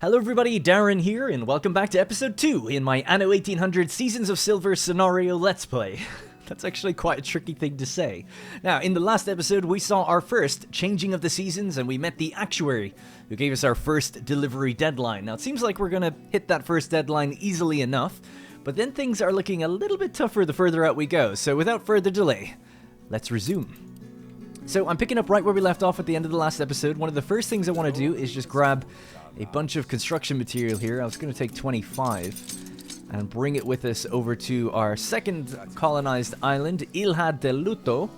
Hello everybody, Darren here, and welcome back to episode 2 in my Anno 1800 Seasons of Silver scenario Let's Play. That's actually quite a tricky thing to say. Now, in the last episode, we saw our first changing of the seasons, and we met the actuary, who gave us our first delivery deadline. Now, it seems like we're gonna hit that first deadline easily enough, but then things are looking a little bit tougher the further out we go, so without further delay, let's resume. So, I'm picking up right where we left off at the end of the last episode. One of the first things I want to do is just grab a bunch of construction material here. I was going to take 25 and bring it with us over to our second colonized island, Isla del Luto.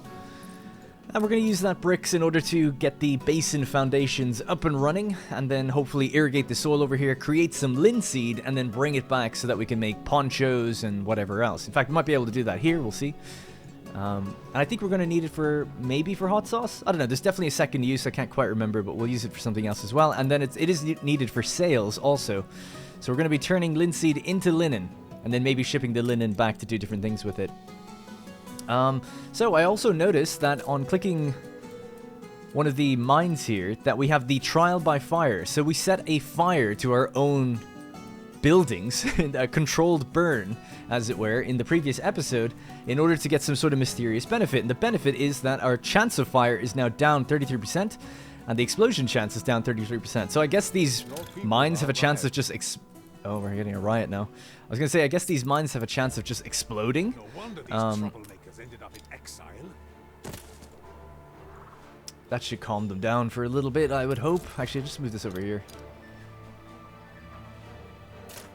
And we're going to use that bricks in order to get the Basin Foundations up and running, and then hopefully irrigate the soil over here, create some linseed, and then bring it back so that we can make ponchos and whatever else. In fact, we might be able to do that here, we'll see. And I think we're going to need it for, maybe for hot sauce? I don't know, there's definitely a second use, I can't quite remember, but we'll use it for something else as well. And then it is needed for sales also. So we're going to be turning linseed into linen, and then maybe shipping the linen back to do different things with it. So I also noticed that on clicking one of the mines here, that we have the trial by fire. So we set a fire to our own buildings, a controlled burn, as it were, in the previous episode, in order to get some sort of mysterious benefit. And the benefit is that our chance of fire is now down 33%, and the explosion chance is down 33%. So I guess these mines have a chance of just oh, we're getting a riot now. I was gonna say, I guess these mines have a chance of just exploding. That should calm them down for a little bit, I would hope. Actually, just move this over here.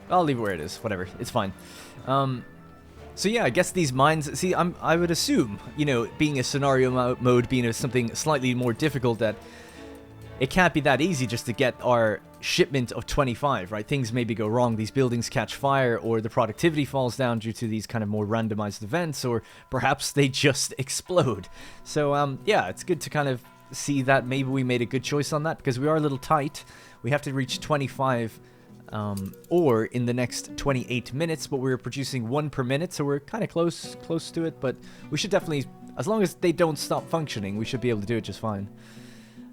I'll leave it where it is. Whatever. It's fine. So yeah, I guess these mines... See, I would assume, you know, being a scenario mode, being something slightly more difficult, that it can't be that easy just to get our shipment of 25, right? Things maybe go wrong. These buildings catch fire, or the productivity falls down due to these kind of more randomized events, or perhaps they just explode. So, yeah, it's good to kind of see that maybe we made a good choice on that, because we are a little tight. We have to reach 25... or in the next 28 minutes, but we're producing 1 per minute, so we're kind of close to it, but we should definitely, as long as they don't stop functioning, we should be able to do it just fine.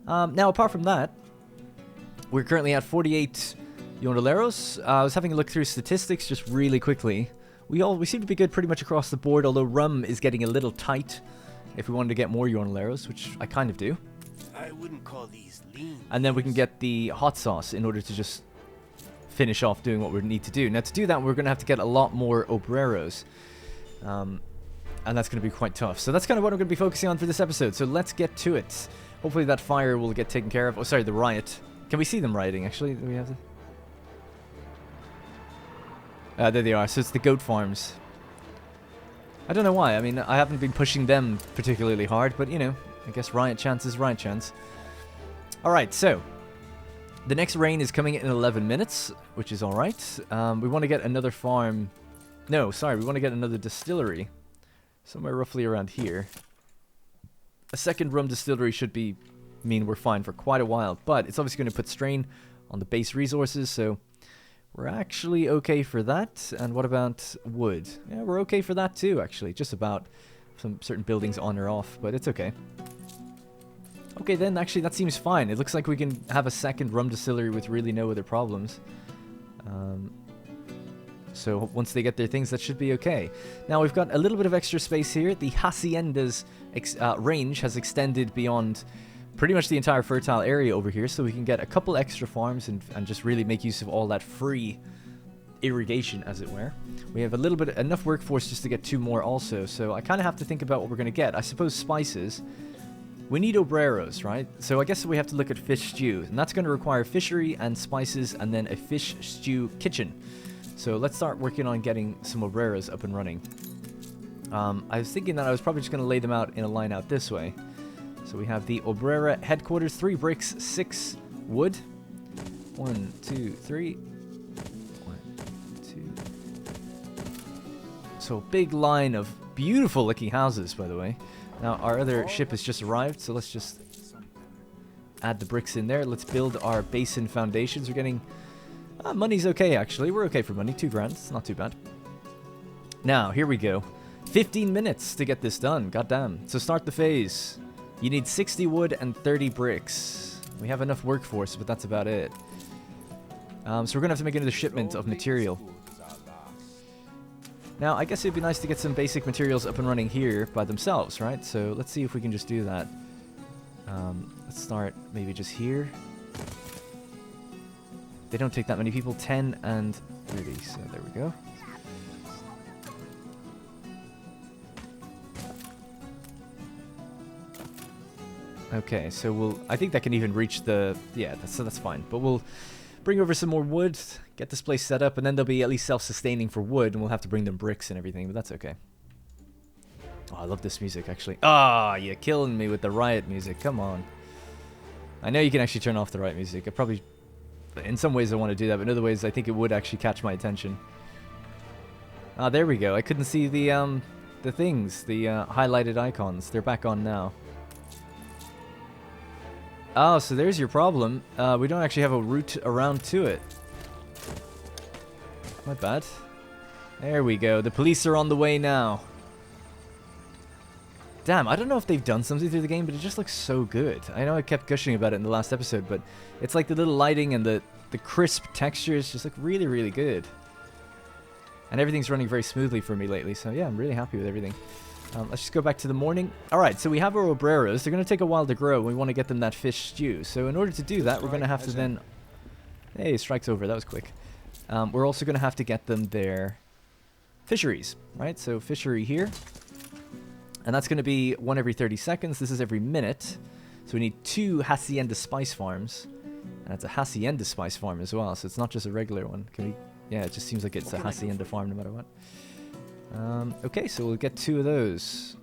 Now, apart from that, we're currently at 48 Yoneleros. I was having a look through statistics just really quickly. We seem to be good pretty much across the board, although rum is getting a little tight if we wanted to get more Yoneleros, which I kind of do. I wouldn't call these lean. And then we can get the hot sauce in order to just finish off doing what we need to do. Now, to do that, we're going to have to get a lot more obreros. And that's going to be quite tough. So that's kind of what I'm going to be focusing on for this episode. So let's get to it. Hopefully that fire will get taken care of. Oh, sorry, the riot. Can we see them rioting, actually? Do we have to... there they are. So it's the goat farms. I don't know why. I mean, I haven't been pushing them particularly hard, but, you know, I guess riot chance is riot chance. Alright, so... the next rain is coming in 11 minutes, which is alright. We want to get another farm... No, sorry, we want to get another distillery. Somewhere roughly around here. A second rum distillery should mean we're fine for quite a while, but it's obviously going to put strain on the base resources, so we're actually okay for that. And what about wood? Yeah, we're okay for that too, actually. Just about some certain buildings on or off, but it's okay. Okay, then, actually, that seems fine. It looks like we can have a second rum distillery with really no other problems. So, once they get their things, that should be okay. Now, we've got a little bit of extra space here. The Hacienda's range has extended beyond pretty much the entire fertile area over here, so we can get a couple extra farms and just really make use of all that free irrigation, as it were. We have a little bit, enough workforce just to get 2 more also, so I kind of have to think about what we're going to get. I suppose spices... we need obreros, right? So I guess we have to look at fish stew, and that's going to require fishery and spices, and then a fish stew kitchen. So let's start working on getting some obreros up and running. I was thinking that I was probably just going to lay them out in a line out this way. So we have the obrera headquarters, 3 bricks, 6 wood. 1, 2, 3. 1, 2. So big line of beautiful looking houses, by the way. Now, our other ship has just arrived, so let's just add the bricks in there. Let's build our Basin Foundations. We're getting... money's okay, actually. We're okay for money. 2 grand. It's not too bad. Now, here we go. 15 minutes to get this done. Goddamn. So start the phase. You need 60 wood and 30 bricks. We have enough workforce, but that's about it. So we're gonna have to make another shipment of material. Now, I guess it'd be nice to get some basic materials up and running here by themselves, right? So let's see if we can just do that. Let's start maybe just here. They don't take that many people, 10 and 30, so there we go. Okay, so I think that can even reach the, yeah, that's fine. But we'll bring over some more wood, get this place set up, and then they'll be at least self-sustaining for wood, and we'll have to bring them bricks and everything, but that's okay. Oh, I love this music, actually. Ah, you're killing me with the riot music, come on. I know you can actually turn off the riot music. I probably, in some ways I want to do that, but in other ways I think it would actually catch my attention. Ah, there we go. I couldn't see the things, the highlighted icons. They're back on now. Oh, so there's your problem. We don't actually have a route around to it. My bad. There we go. The police are on the way now. Damn, I don't know if they've done something through the game, but it just looks so good. I know I kept gushing about it in the last episode, but it's like the little lighting and the crisp textures just look really, really good. And everything's running very smoothly for me lately, so yeah, I'm really happy with everything. Let's just go back to the morning. Alright, so we have our obreros. They're going to take a while to grow. We want to get them that fish stew. So in order to do that, we're going to have to then... Hey, strike's over. That was quick. We're also going to have to get them their fisheries, right? So fishery here. And that's going to be 1 every 30 seconds. This is every minute. So we need 2 Hacienda Spice Farms. And it's a Hacienda Spice Farm as well. So it's not just a regular one. Can we... Yeah, it just seems like it's a Hacienda Farm no matter what. Okay, so we'll get 2 of those.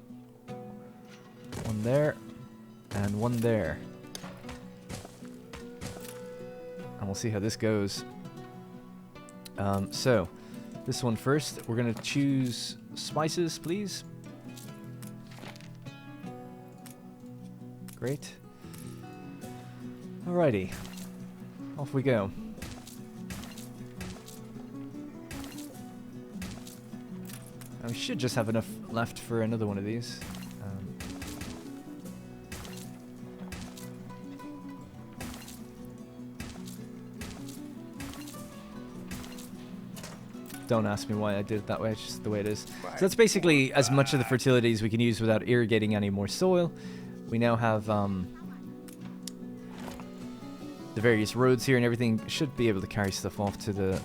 1 there, and 1 there. And we'll see how this goes. So, this one first. We're going to choose spices, please. Great. Alrighty. Off we go. We should just have enough left for another one of these. Don't ask me why I did it that way, it's just the way it is. So that's basically as much of the fertility as we can use without irrigating any more soil. We now have the various roads here and everything. Should be able to carry stuff off to the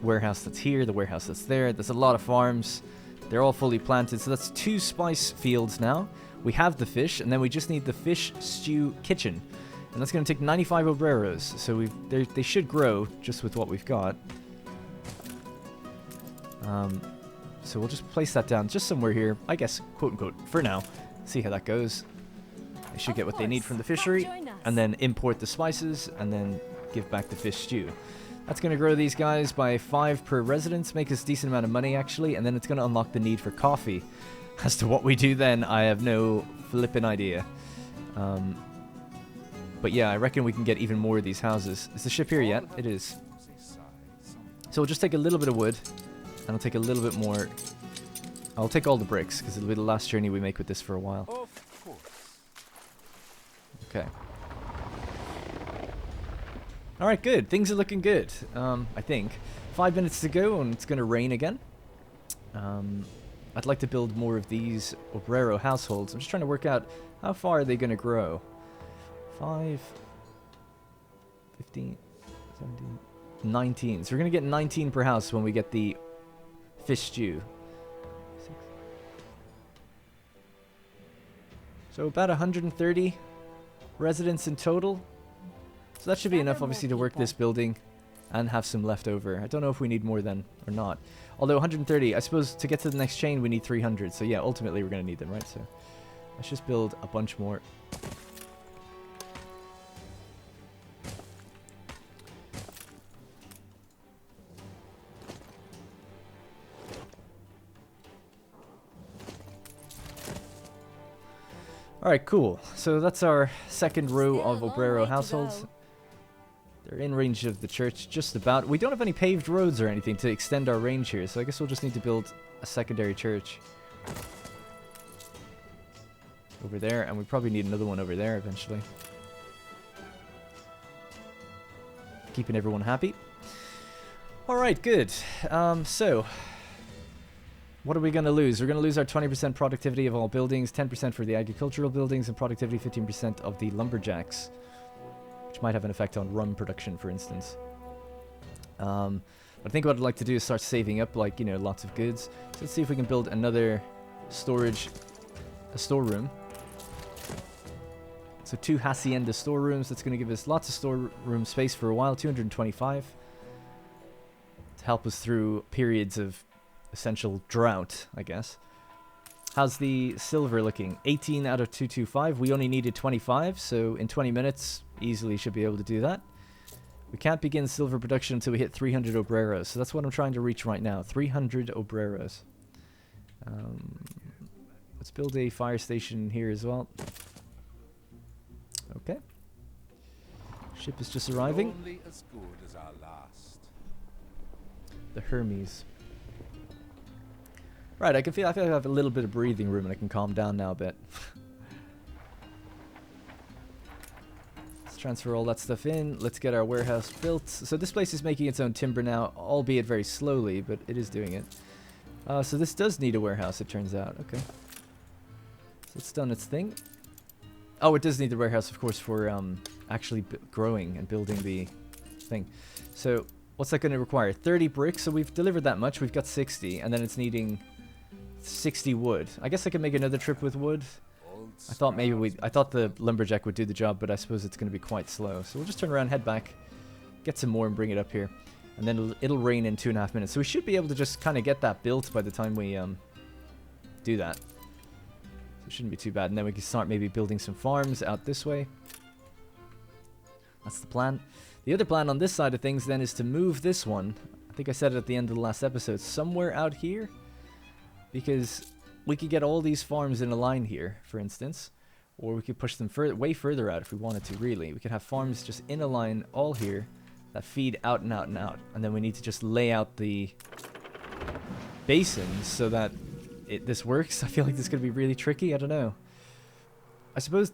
warehouse that's here, the warehouse that's there. There's a lot of farms. They're all fully planted. So that's 2 spice fields now. We have the fish, and then we just need the fish stew kitchen. And that's going to take 95 obreros. So they should grow just with what we've got. So we'll just place that down just somewhere here, I guess, quote-unquote, for now. See how that goes. They should get what they need from the fishery, and then import the spices, and then give back the fish stew. That's going to grow these guys by 5 per residence, make us a decent amount of money actually, and then it's going to unlock the need for coffee. As to what we do then, I have no flippin' idea. But yeah, I reckon we can get even more of these houses. Is the ship here yet? It is. So we'll just take a little bit of wood, and I'll take a little bit more. I'll take all the bricks, because it'll be the last journey we make with this for a while. Okay. Alright, good. Things are looking good, I think. 5 minutes to go, and it's going to rain again. I'd like to build more of these obrero households. I'm just trying to work out how far are they going to grow. 5, 15, 17, 19. So we're going to get 19 per house when we get the fish stew. 6. So about 130 residents in total. So that should be enough, obviously, to work this building and have some left over. I don't know if we need more then or not. Although 130, I suppose to get to the next chain we need 300. So yeah, ultimately we're going to need them, right? So let's just build a bunch more. Alright, cool. So that's our second row of obrero households. They're in range of the church, just about. We don't have any paved roads or anything to extend our range here, so I guess we'll just need to build a secondary church over there, and we probably need another one over there eventually. keeping everyone happy. Alright, good. So, what are we going to lose? We're going to lose our 20% productivity of all buildings, 10% for the agricultural buildings, and productivity 15% of the lumberjacks, which might have an effect on rum production, for instance. I think what I'd like to do is start saving up, like, you know, lots of goods. So let's see if we can build another storeroom. So 2 hacienda storerooms. That's going to give us lots of storeroom space for a while, 225. To help us through periods of essential drought, I guess. How's the silver looking? 18 out of 225. We only needed 25, so in 20 minutes, easily should be able to do that. We can't begin silver production until we hit 300 obreros, so that's what I'm trying to reach right now. 300 obreros. Let's build a fire station here as well. Okay. Ship is just arriving. Only as good as our last. The Hermes. Right, I feel like I have a little bit of breathing room and I can calm down now a bit. Let's transfer all that stuff in. Let's get our warehouse built. So this place is making its own timber now, albeit very slowly, but it is doing it. So this does need a warehouse, it turns out. Okay. So it's done its thing. Oh, it does need the warehouse, of course, for actually growing and building the thing. So what's that going to require? 30 bricks. So we've delivered that much. We've got 60, and then it's needing 60 wood. I guess I could make another trip with wood. I thought maybe I thought the lumberjack would do the job, but I suppose it's going to be quite slow. So we'll just turn around, head back, get some more, and bring it up here, and then it'll rain in 2.5 minutes. So we should be able to just kind of get that built by the time we do that. So it shouldn't be too bad, and then we can start maybe building some farms out this way. That's the plan. The other plan on this side of things then is to move this one. I think I said it at the end of the last episode, somewhere out here, because we could get all these farms in a line here, for instance, or we could push them way further out if we wanted to, really. We could have farms just in a line all here that feed out and out and out, and then we need to just lay out the basins so that this works. I feel like this is going to be really tricky. I don't know. I suppose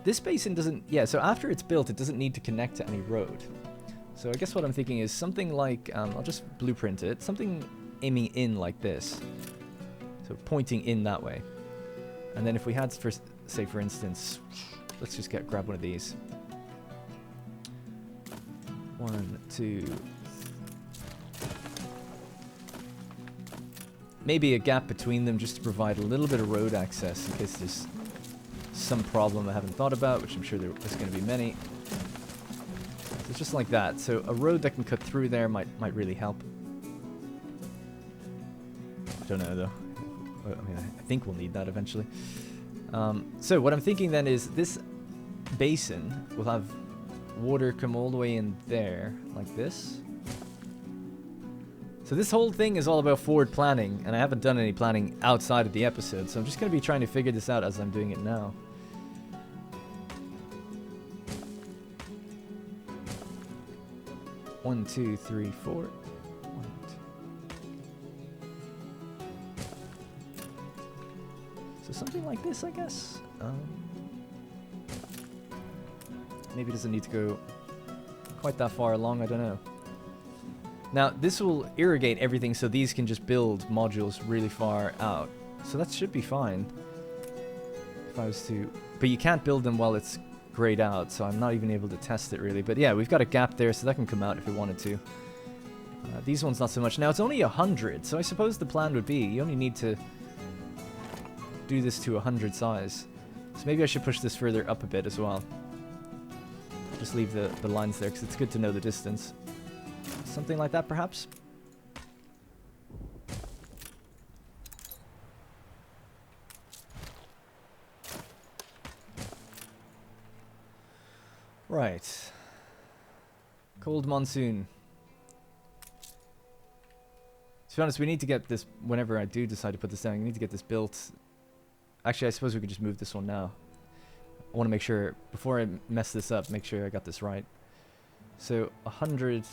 this basin doesn't... Yeah, so after it's built, it doesn't need to connect to any road. So I guess what I'm thinking is something like... I'll just blueprint it. Something aiming in like this. So pointing in that way. And then if we had, say for instance... Let's just grab one of these. 1, 2... Maybe a gap between them just to provide a little bit of road access in case there's some problem I haven't thought about, which I'm sure there's going to be many. So just like that. So a road that can cut through there might really help. I don't know though. I mean, I think we'll need that eventually. So what I'm thinking then is this basin will have water come all the way in there like this. So this whole thing is all about forward planning, and I haven't done any planning outside of the episode, so I'm just going to be trying to figure this out as I'm doing it now. One, 2, 3, 4. 1, 2. So something like this, I guess. Maybe it doesn't need to go quite that far along, I don't know. Now, this will irrigate everything so these can just build modules really far out. So that should be fine. If I was to... But you can't build them while it's grayed out, so I'm not even able to test it really. But yeah, we've got a gap there, so that can come out if we wanted to. These ones not so much. Now, it's only 100, so I suppose the plan would be you only need to do this to 100 size. So maybe I should push this further up a bit as well. Just leave the lines there, because it's good to know the distance. Something like that, perhaps? Right. Cold monsoon. To be honest, we need to get this, whenever I do decide to put this down, we need to get this built. Actually, I suppose we could just move this one now. I want to make sure, before I mess this up, make sure I got this right. So, 100...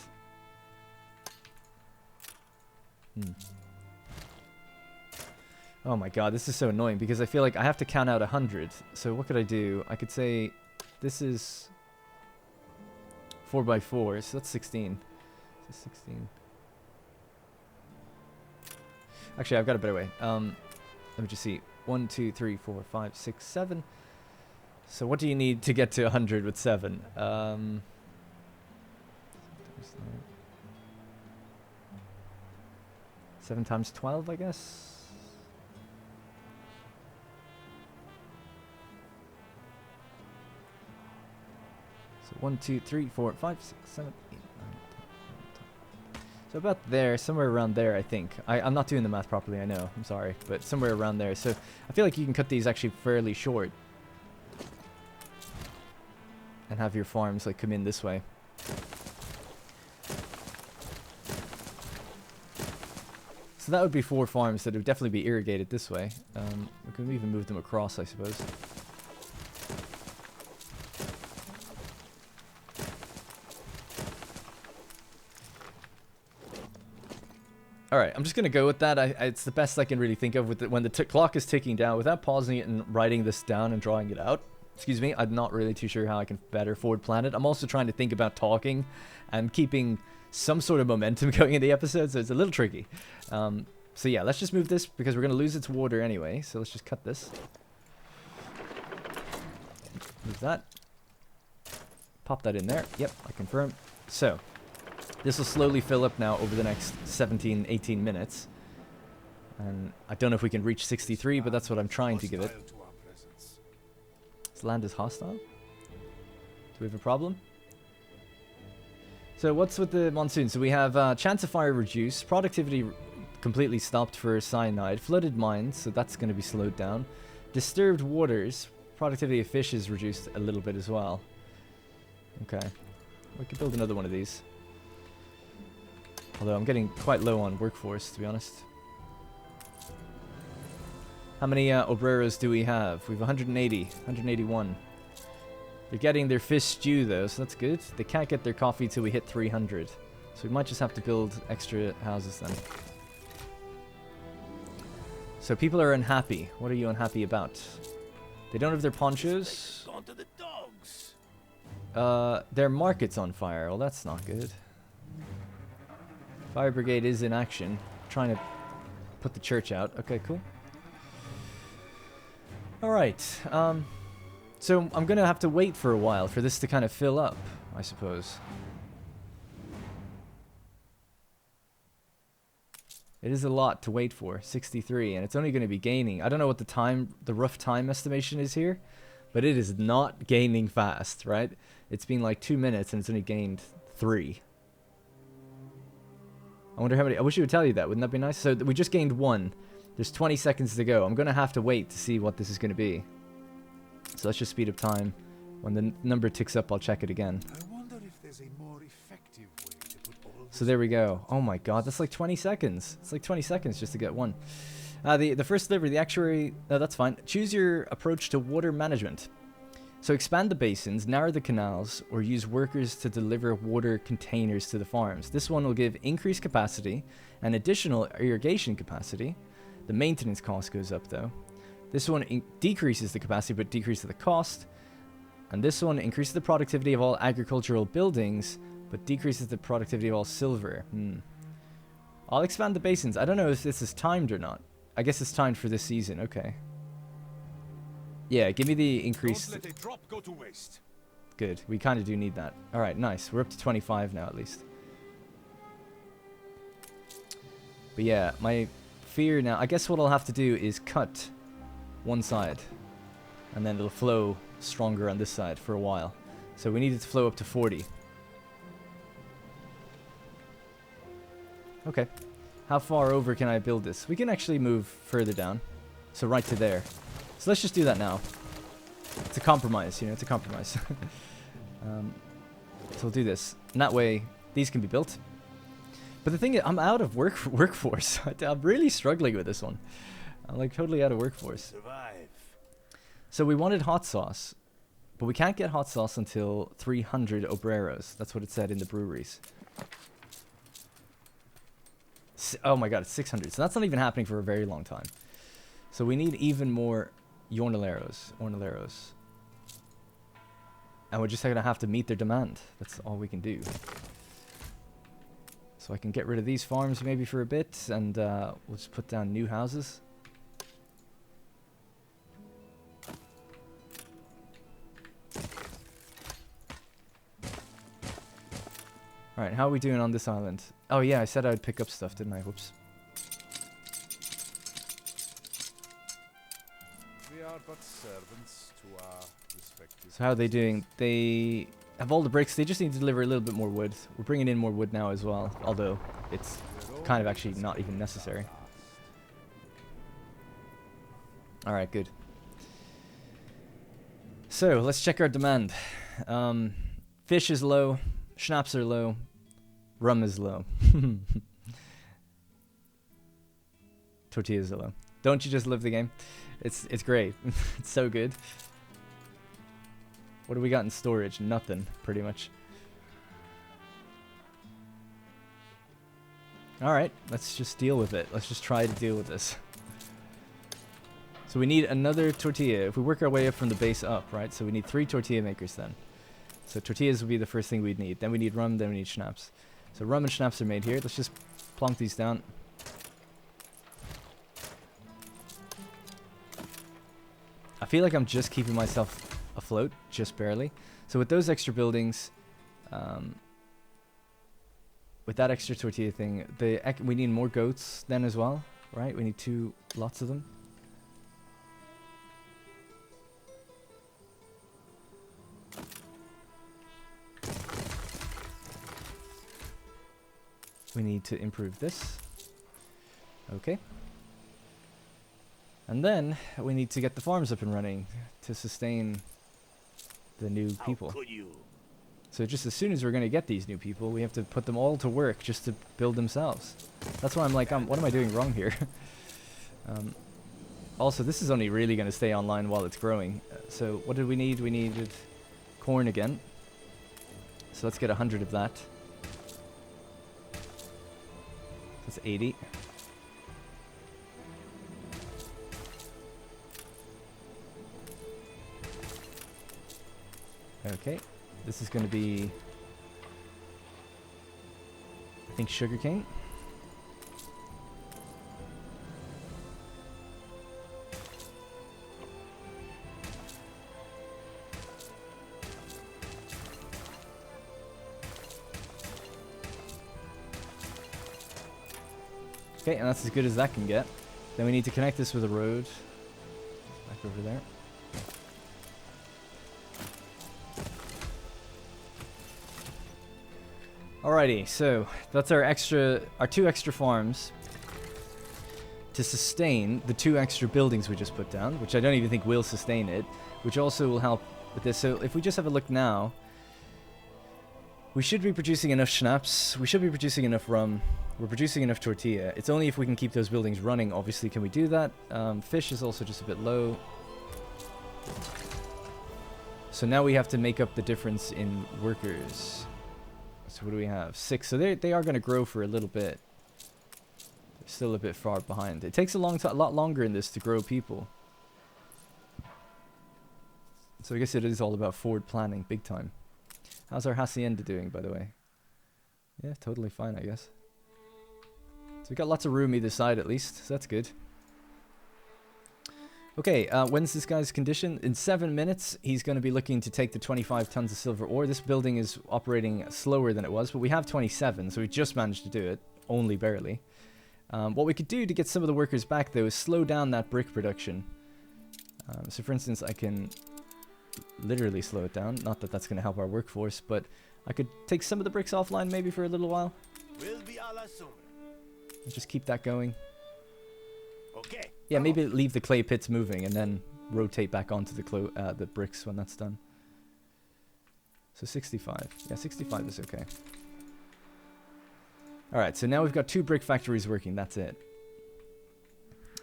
Oh my god, this is so annoying because I feel like I have to count out 100. So what could I do? I could say this is 4x4, so that's 16. So 16. Actually, I've got a better way. Let me just see. 1, 2, 3, 4, 5, 6, 7. So what do you need to get to 100 with 7? 7 times 12, I guess. So 1, 2, 3, 4, 5, 6, 7, 8, 9, 10. So about there, somewhere around there, I think. I'm not doing the math properly, I know. I'm sorry, but somewhere around there. So I feel like you can cut these actually fairly short and have your farms like come in this way. So that would be 4 farms that would definitely be irrigated this way. We can even move them across, I suppose. Alright, I'm just going to go with that. It's the best I can really think of with when the clock is ticking down. Without pausing it and writing this down and drawing it out. Excuse me, I'm not really too sure how I can better forward plan it. I'm also trying to think about talking and keeping some sort of momentum going in the episode, so it's a little tricky. So yeah, let's just move this because we're going to lose its water anyway. So let's just cut this. Move that. Pop that in there. Yep, I confirm. So this will slowly fill up now over the next 17, 18 minutes. And I don't know if we can reach 63, but that's what I'm trying to give it. This land is hostile? Do we have a problem? So what's with the monsoon? So we have chance of fire reduced, productivity completely stopped for cyanide, flooded mines, so that's going to be slowed down. Disturbed waters, productivity of fish is reduced a little bit as well. Okay, we could build another one of these. Although I'm getting quite low on workforce, to be honest. How many obreros do we have? We have 180, 181. They're getting their fish stew though, so that's good. They can't get their coffee till we hit 300. So we might just have to build extra houses then. So people are unhappy. What are you unhappy about? They don't have their ponchos. Gone to the dogs. Their market's on fire. Well, that's not good. Fire brigade is in action. Trying to put the church out. Okay, cool. Alright. So I'm going to have to wait for a while for this to kind of fill up, I suppose. It is a lot to wait for, 63, and it's only going to be gaining. I don't know what the rough time estimation is here, but it is not gaining fast, right? It's been like 2 minutes and it's only gained 3. I wonder how many. I wish it would tell you that. Wouldn't that be nice? So we just gained 1. There's 20 seconds to go. I'm going to have to wait to see what this is going to be. So let's just speed up time. When the number ticks up, I'll check it again. I wonder if there's a more effective way to put all So there we go. Oh my god, that's like 20 seconds. It's like 20 seconds just to get 1. The first delivery, the actuary... No, that's fine. Choose your approach to water management. So expand the basins, narrow the canals, or use workers to deliver water containers to the farms. This one will give increased capacity and additional irrigation capacity. The maintenance cost goes up though. This one decreases the capacity but decreases the cost. And this one increases the productivity of all agricultural buildings but decreases the productivity of all silver. I'll expand the basins. I don't know if this is timed or not. I guess it's timed for this season. Okay. Yeah, give me the increase. Don't let a drop go to waste. Good. We kind of do need that. Alright, nice. We're up to 25 now at least. But yeah, my fear now... I guess what I'll have to do is cut one side. And then it'll flow stronger on this side for a while. So we need it to flow up to 40. Okay. How far over can I build this? We can actually move further down. So right to there. So let's just do that now. It's a compromise, you know, it's a compromise. So we'll do this. And that way, these can be built. But the thing is, I'm out of workforce. I'm really struggling with this one. I'm like totally out of workforce. Survive. So we wanted hot sauce. But we can't get hot sauce until 300 obreros. That's what it said in the breweries. Oh my god, it's 600. So that's not even happening for a very long time. So we need even more... Jornaleros. And we're just going to have to meet their demand. That's all we can do. So I can get rid of these farms maybe for a bit, and we'll just put down new houses. Alright, how are we doing on this island? Oh yeah, I said I would pick up stuff, didn't I? Whoops. We are but servants to our respective. So how are they doing? They have all the bricks. They just need to deliver a little bit more wood. We're bringing in more wood now as well, although it's kind of actually not even necessary. Alright, good. So, let's check our demand. Fish is low. Schnapps are low. Rum is low. Tortillas are low. Don't you just love the game? It's great. It's so good. What do we got in storage? Nothing, pretty much. Alright, let's just deal with it. Let's just try to deal with this. So we need another tortilla. If we work our way up from the base up, right? So we need 3 tortilla makers then. So tortillas would be the first thing we'd need. Then we need rum, then we need schnapps. So rum and schnapps are made here. Let's just plonk these down. I feel like I'm just keeping myself afloat, just barely. So with those extra buildings, with that extra tortilla thing, we need more goats then as well, right? We need lots of them. We need to improve this. Okay. And then we need to get the farms up and running to sustain the new people. How could you? So just as soon as we're going to get these new people, we have to put them all to work just to build themselves. That's why I'm like, what am I doing wrong here? Also, this is only really going to stay online while it's growing. So what did we need? We needed corn again. So let's get 100 of that. That's 80. Okay, this is going to be, I think, sugarcane. Okay, and that's as good as that can get. Then we need to connect this with a road. Back over there. Alrighty, so that's our 2 extra farms to sustain the 2 extra buildings we just put down, which I don't even think will sustain it, which also will help with this. So if we just have a look now, we should be producing enough schnapps, we should be producing enough rum, we're producing enough tortilla. It's only if we can keep those buildings running, obviously, can we do that. Fish is also just a bit low. So now we have to make up the difference in workers. So what do we have? 6. So they are going to grow for a little bit. They're still a bit far behind. It takes a lot longer in this to grow people. So I guess it is all about forward planning, big time. How's our hacienda doing, by the way? Yeah, totally fine, I guess. So we got lots of room either side at least, so that's good. Okay, when's this guy's condition? In 7 minutes, he's going to be looking to take the 25 tons of silver ore. This building is operating slower than it was, but we have 27, so we just managed to do it, only barely. What we could do to get some of the workers back, though, is slow down that brick production. So for instance, I can literally slow it down. Not that that's going to help our workforce, but I could take some of the bricks offline maybe for a little while. We'll be a la soon. And just keep that going. Okay. Yeah, maybe leave the clay pits moving and then rotate back onto the bricks when that's done. So 65. Yeah, 65 is okay. Alright, so now we've got 2 brick factories working. That's it.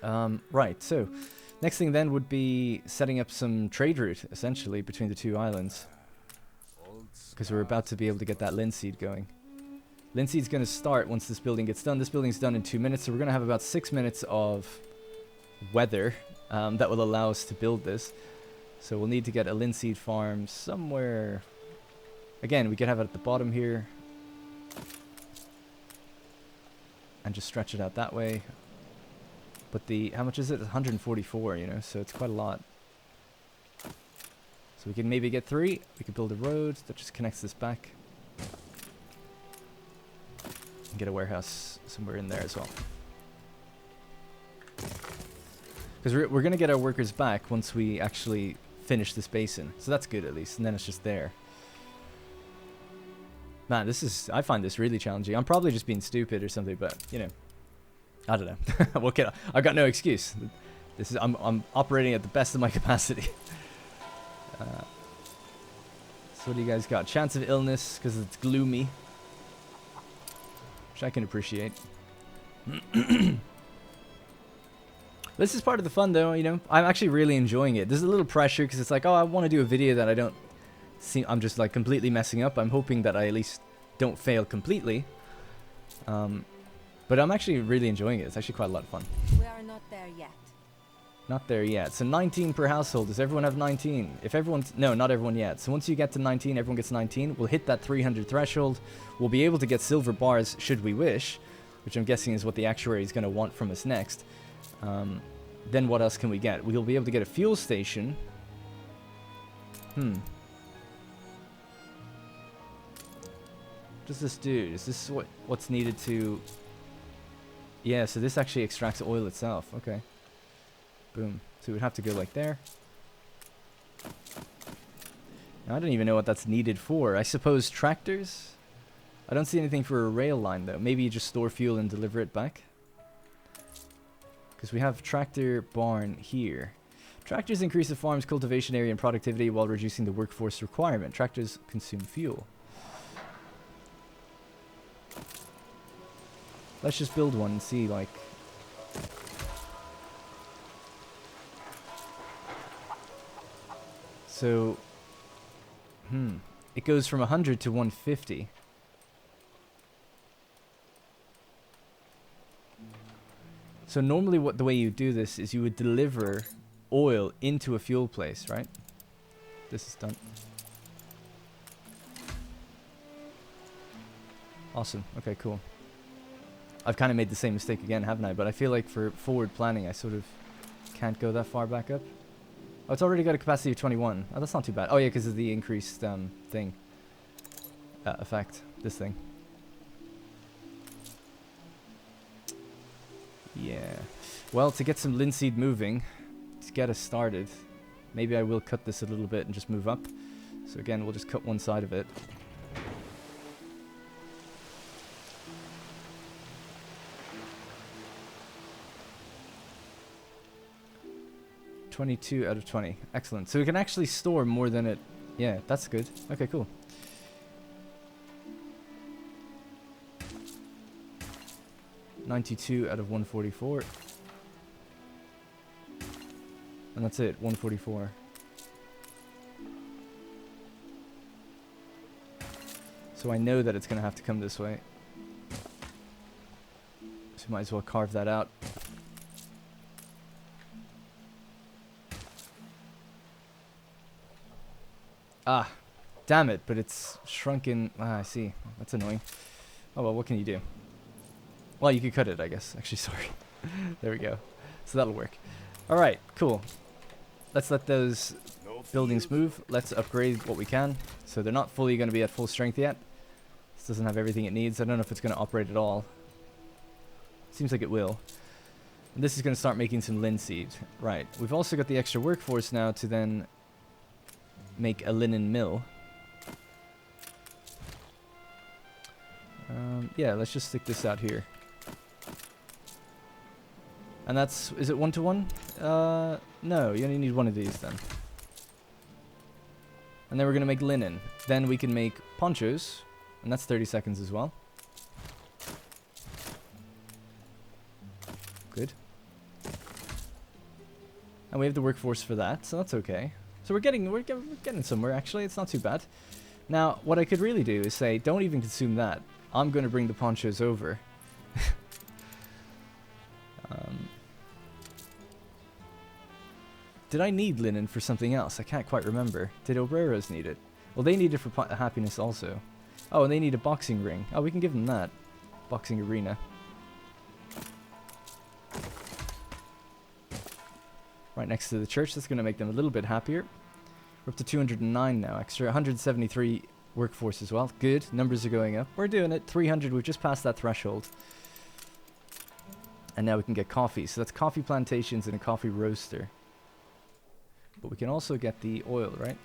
Right, so next thing then would be setting up some trade route, essentially, between the 2 islands. Because we're about to be able to get that linseed going. Linseed's going to start once this building gets done. This building's done in 2 minutes, so we're going to have about 6 minutes of weather that will allow us to build this. So we'll need to get a linseed farm somewhere. Again, we could have it at the bottom here. And just stretch it out that way. But the, how much is it? 144, you know, so it's quite a lot. So we can maybe get 3. We could build a road that just connects this back. And get a warehouse somewhere in there as well. Because we're going to get our workers back once we actually finish this basin. So that's good at least. And then it's just there. Man, this is... I find this really challenging. I'm probably just being stupid or something, but, you know. I don't know. What can I've got no excuse. This is... I'm operating at the best of my capacity. So what do you guys got? Chance of illness, because it's gloomy. Which I can appreciate. This is part of the fun, though, you know. I'm actually really enjoying it. There's a little pressure, because it's like, oh, I want to do a video that I don't... I'm just like completely messing up. I'm hoping that I at least don't fail completely. But I'm actually really enjoying it. It's actually quite a lot of fun. We are not there yet. Not there yet. So 19 per household. Does everyone have 19? If everyone's... No, not everyone yet. So once you get to 19, everyone gets 19. We'll hit that 300 threshold. We'll be able to get silver bars should we wish. Which I'm guessing is what the actuary is going to want from us next. Then what else can we get? We'll be able to get a fuel station. What does this do? Is this what's needed to... Yeah, so this actually extracts oil itself. Okay. Boom. So we'd have to go like there. Now, I don't even know what that's needed for. I suppose tractors? I don't see anything for a rail line, though. Maybe you just store fuel and deliver it back. Because we have tractor barn here. Tractors increase the farm's cultivation area and productivity while reducing the workforce requirement. Tractors consume fuel. Let's just build one and see, like... So... It goes from 100 to 150. So normally the way you do this is you would deliver oil into a fuel place, right? This is done. Awesome. Okay, cool. I've kind of made the same mistake again, haven't I? But I feel like for forward planning, I sort of can't go that far back up. Oh, it's already got a capacity of 21. Oh, that's not too bad. Oh, yeah, because of the increased thing. Effect. This thing. Yeah. Well, to get some linseed moving, to get us started, maybe I will cut this a little bit and just move up. So again, we'll just cut one side of it. (22 out of 20). Excellent. So we can actually store more than it... Yeah, that's good. Okay, cool. (92 out of 144). And that's it, 144. So I know that it's going to have to come this way. So might as well carve that out. Ah, damn it, but it's shrunken. Ah, I see. That's annoying. Oh, well, what can you do? Well, you could cut it, I guess. Actually, sorry. There we go. So that'll work. All right, cool. Let's let those buildings move. Let's upgrade what we can. So they're not fully going to be at full strength yet. This doesn't have everything it needs. I don't know if it's going to operate at all. Seems like it will. And this is going to start making some linseed. Right. We've also got the extra workforce now to then make a linen mill. Yeah, let's just stick this out here. And that's... Is it 1-to-1? No, you only need one of these then. And then we're going to make linen. Then we can make ponchos. And that's 30 seconds as well. Good. And we have the workforce for that, so that's okay. So we're getting somewhere, actually. It's not too bad. Now, what I could really do is say, don't even consume that. I'm going to bring the ponchos over. Did I need linen for something else? I can't quite remember. Did Obreros need it? Well, they need it for happiness also. Oh, and they need a boxing ring. Oh, we can give them that. Boxing arena. Right next to the church. That's going to make them a little bit happier. We're up to 209 now extra. 173 workforce as well. Good. Numbers are going up. We're doing it. 300. We've just passed that threshold. And now we can get coffee. So that's coffee plantations and a coffee roaster. But we can also get the oil, right?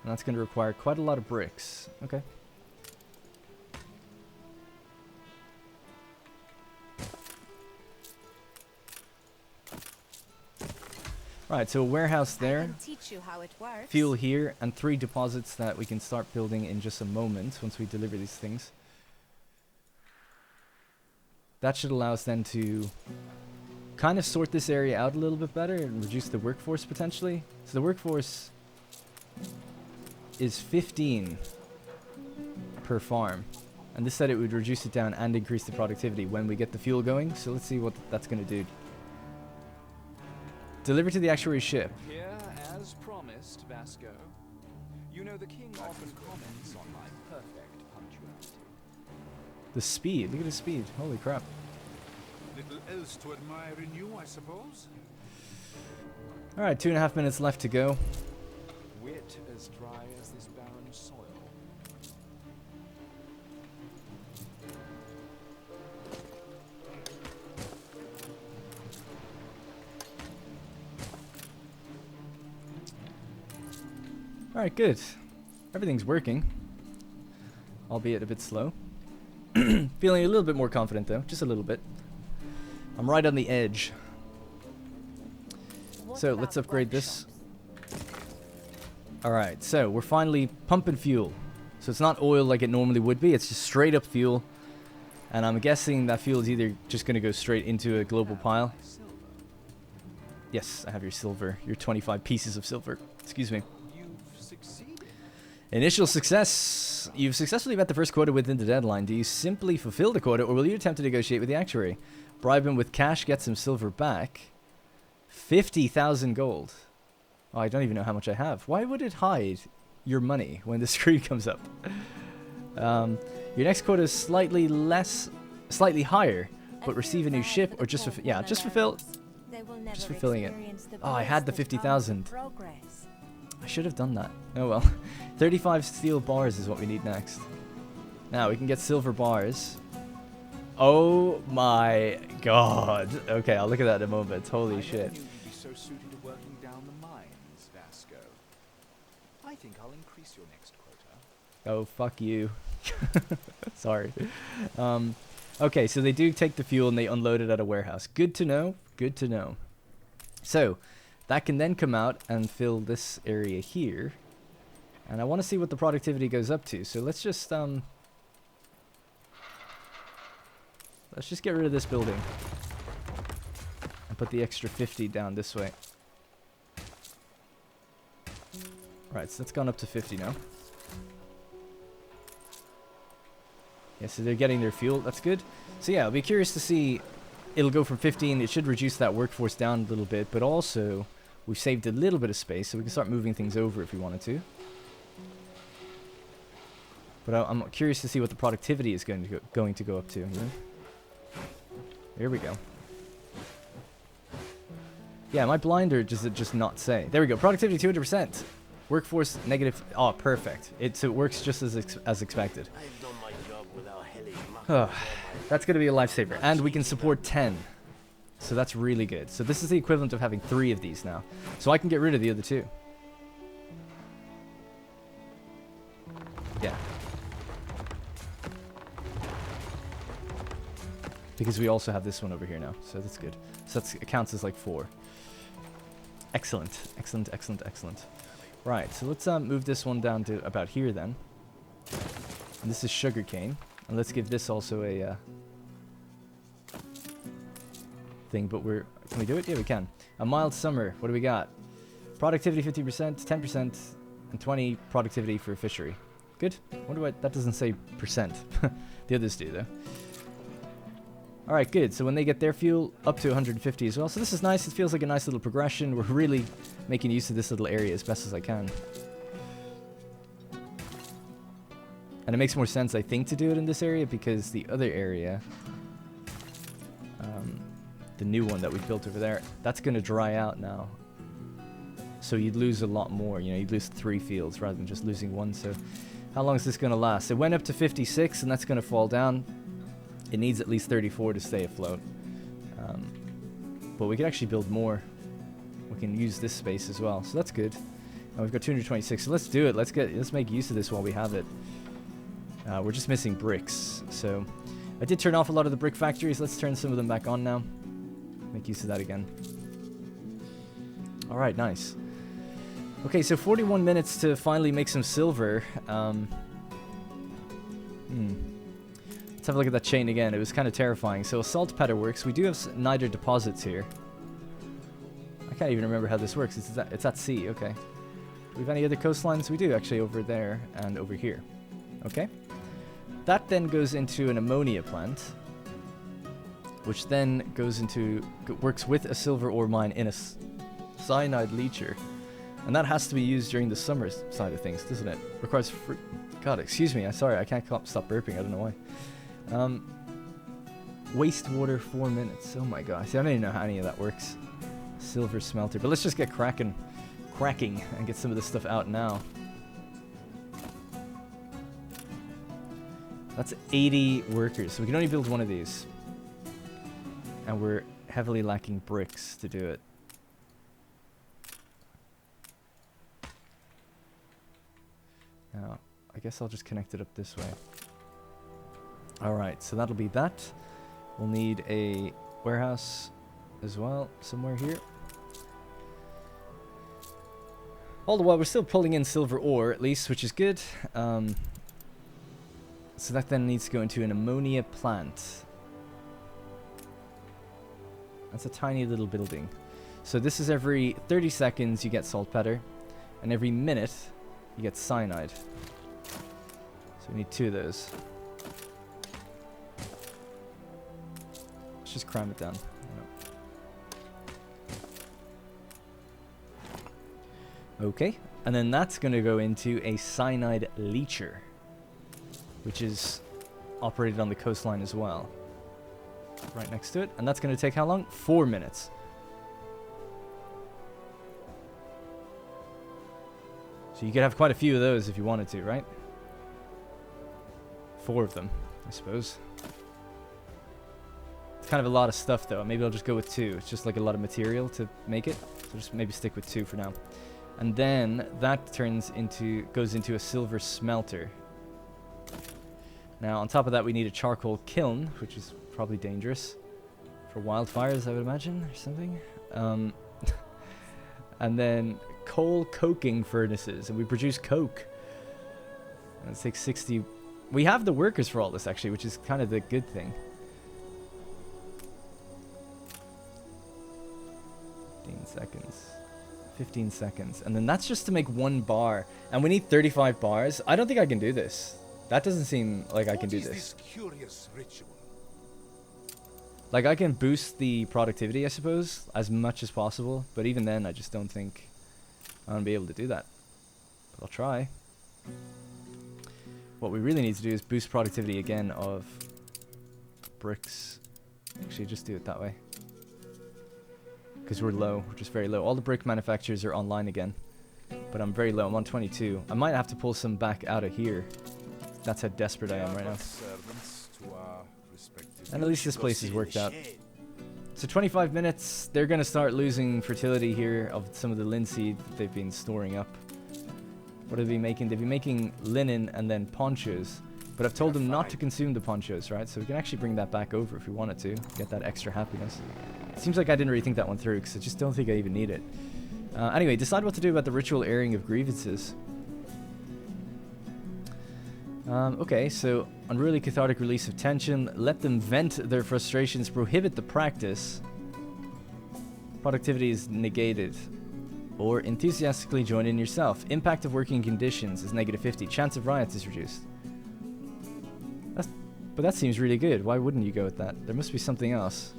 And that's going to require quite a lot of bricks. Okay. Right, so a warehouse there. I can teach you how it works. Fuel here, and 3 deposits that we can start building in just a moment once we deliver these things. That should allow us then to kind of sort this area out a little bit better and reduce the workforce potentially. So the workforce is 15 per farm. And this said it would reduce it down and increase the productivity when we get the fuel going. So let's see what that's going to do. Deliver to the actuary ship. Here, as promised, Vasco. You know the king often comments on my perfect punctuality. The speed. Look at his speed. Holy crap. Little else to admire in you, I suppose. Alright, 2.5 minutes left to go. Wit as dry as this barren soil. Alright, good. Everything's working. Albeit a bit slow. Feeling a little bit more confident though. Just a little bit. I'm right on the edge. So let's upgrade this. Alright, so we're finally pumping fuel. So it's not oil like it normally would be. It's just straight up fuel. And I'm guessing that fuel is either just going to go straight into a global pile. Yes, I have your silver. Your 25 pieces of silver. Excuse me. Initial success. You've successfully met the first quota within the deadline. Do you simply fulfill the quota, or will you attempt to negotiate with the actuary? Bribe him with cash, get some silver back. 50,000 gold. Oh, I don't even know how much I have. Why would it hide your money when the screen comes up? Your next quota is slightly higher, but receive a new ship, or just just fulfill. Just fulfilling it. Oh, I had the 50,000. I should have done that. Oh well. 35 steel bars is what we need next. Now we can get silver bars. Oh my god. Okay, I'll look at that in a moment. Holy shit. You'd be so suited to working down the mines, Vasco. I think I'll increase your next quota. Oh, fuck you. Sorry. Okay, so they do take the fuel and they unload it at a warehouse. Good to know. Good to know. So, that can then come out and fill this area here. And I want to see what the productivity goes up to. So let's just get rid of this building. And put the extra 50 down this way. Right, so that's gone up to 50 now. Yeah, so they're getting their fuel. That's good. So yeah, I'll be curious to see. It'll go from 15. It should reduce that workforce down a little bit. But also, we've saved a little bit of space, so we can start moving things over if we wanted to. But I'm curious to see what the productivity is going to go up to. You know? Here we go. Yeah, my blinder does it just not say. There we go. Productivity 200%. Workforce negative. Oh, perfect. So it works just as expected. I've done my job without helling. That's going to be a lifesaver. And we can support 10. So that's really good. So this is the equivalent of having 3 of these now. So I can get rid of the other 2. Yeah. Because we also have this one over here now. So that's good. So it counts as like 4. Excellent. Excellent, excellent, excellent. Right, so let's move this one down to about here then. And this is sugarcane. And let's give this also a thing, but can we do it? Yeah, we can. A mild summer. What do we got? Productivity 50%, 10%, and 20 productivity for fishery. Good. That doesn't say percent. The others do though. Alright, good. So when they get their fuel, up to 150 as well. So this is nice. It feels like a nice little progression. We're really making use of this little area as best as I can. And it makes more sense, I think, to do it in this area because the other area, the new one that we built over there, that's going to dry out now. So you'd lose a lot more. You know, you'd lose 3 fields rather than just losing 1. So how long is this going to last? It went up to 56, and that's going to fall down. It needs at least 34 to stay afloat. But we could actually build more. We can use this space as well, so that's good. And we've got 226, so let's do it. Let's make use of this while we have it. We're just missing bricks, so I did turn off a lot of the brick factories. Let's turn some of them back on now. Make use of that again. All right, nice. Okay, so 41 minutes to finally make some silver. Let's have a look at that chain again. It was kind of terrifying. So a salt patter works. We do have niter deposits here. I can't even remember how this works. It's at sea. Okay. Do we have any other coastlines? We do actually over there and over here. Okay. That then goes into an ammonia plant, which then works with a silver ore mine in a cyanide leacher. And that has to be used during the summer side of things, doesn't it? Requires God, excuse me. I'm sorry. I can't stop burping. I don't know why. Wastewater 4 minutes. Oh my gosh. I don't even know how any of that works. Silver smelter. But let's just get cracking and get some of this stuff out now. That's 80 workers. So we can only build one of these. And we're heavily lacking bricks to do it. Now, I guess I'll just connect it up this way. Alright, so that'll be that. We'll need a warehouse as well, somewhere here. All the while, we're still pulling in silver ore, at least, which is good. So that then needs to go into an ammonia plant. That's a tiny little building. So this is every 30 seconds you get saltpeter, and every minute you get cyanide. So we need 2 of those. Let's just cram it down. Okay, and then that's going to go into a cyanide leacher, which is operated on the coastline as well. Right next to it. And that's going to take how long? 4 minutes. So you could have quite a few of those if you wanted to, right? 4 of them, I suppose. It's kind of a lot of stuff, though. Maybe I'll just go with 2. It's just like a lot of material to make it. So just maybe stick with 2 for now. And then that goes into a silver smelter. Now, on top of that, we need a charcoal kiln, which is probably dangerous for wildfires, I would imagine, or something. And then coal coking furnaces, and we produce coke. And it takes 60. We have the workers for all this, actually, which is kind of the good thing. 15 seconds. 15 seconds. And then that's just to make 1 bar. And we need 35 bars. I don't think I can do this. That doesn't seem like I can do this. Curious ritual? Like, I can boost the productivity, I suppose, as much as possible. But even then, I just don't think I'm going to be able to do that. But I'll try. What we really need to do is boost productivity again of bricks. Actually, just do it that way. Because we're low. We're just very low. All the brick manufacturers are online again. But I'm very low. I'm on 22. I might have to pull some back out of here. That's how desperate I am right now. And at least this place is worked out. So 25 minutes, they're going to start losing fertility here of some of the linseed that they've been storing up. What have they been making? They've been making linen and then ponchos. But I've told them not to consume the ponchos, right? So we can actually bring that back over if we wanted to. Get that extra happiness. It seems like I didn't really think that one through because I just don't think I even need it. Anyway, decide what to do about the ritual airing of grievances. Okay, so unruly cathartic release of tension. Let them vent their frustrations. Prohibit the practice. Productivity is negated. Or enthusiastically join in yourself. Impact of working conditions is -50. Chance of riots is reduced. That's But that seems really good. Why wouldn't you go with that? There must be something else.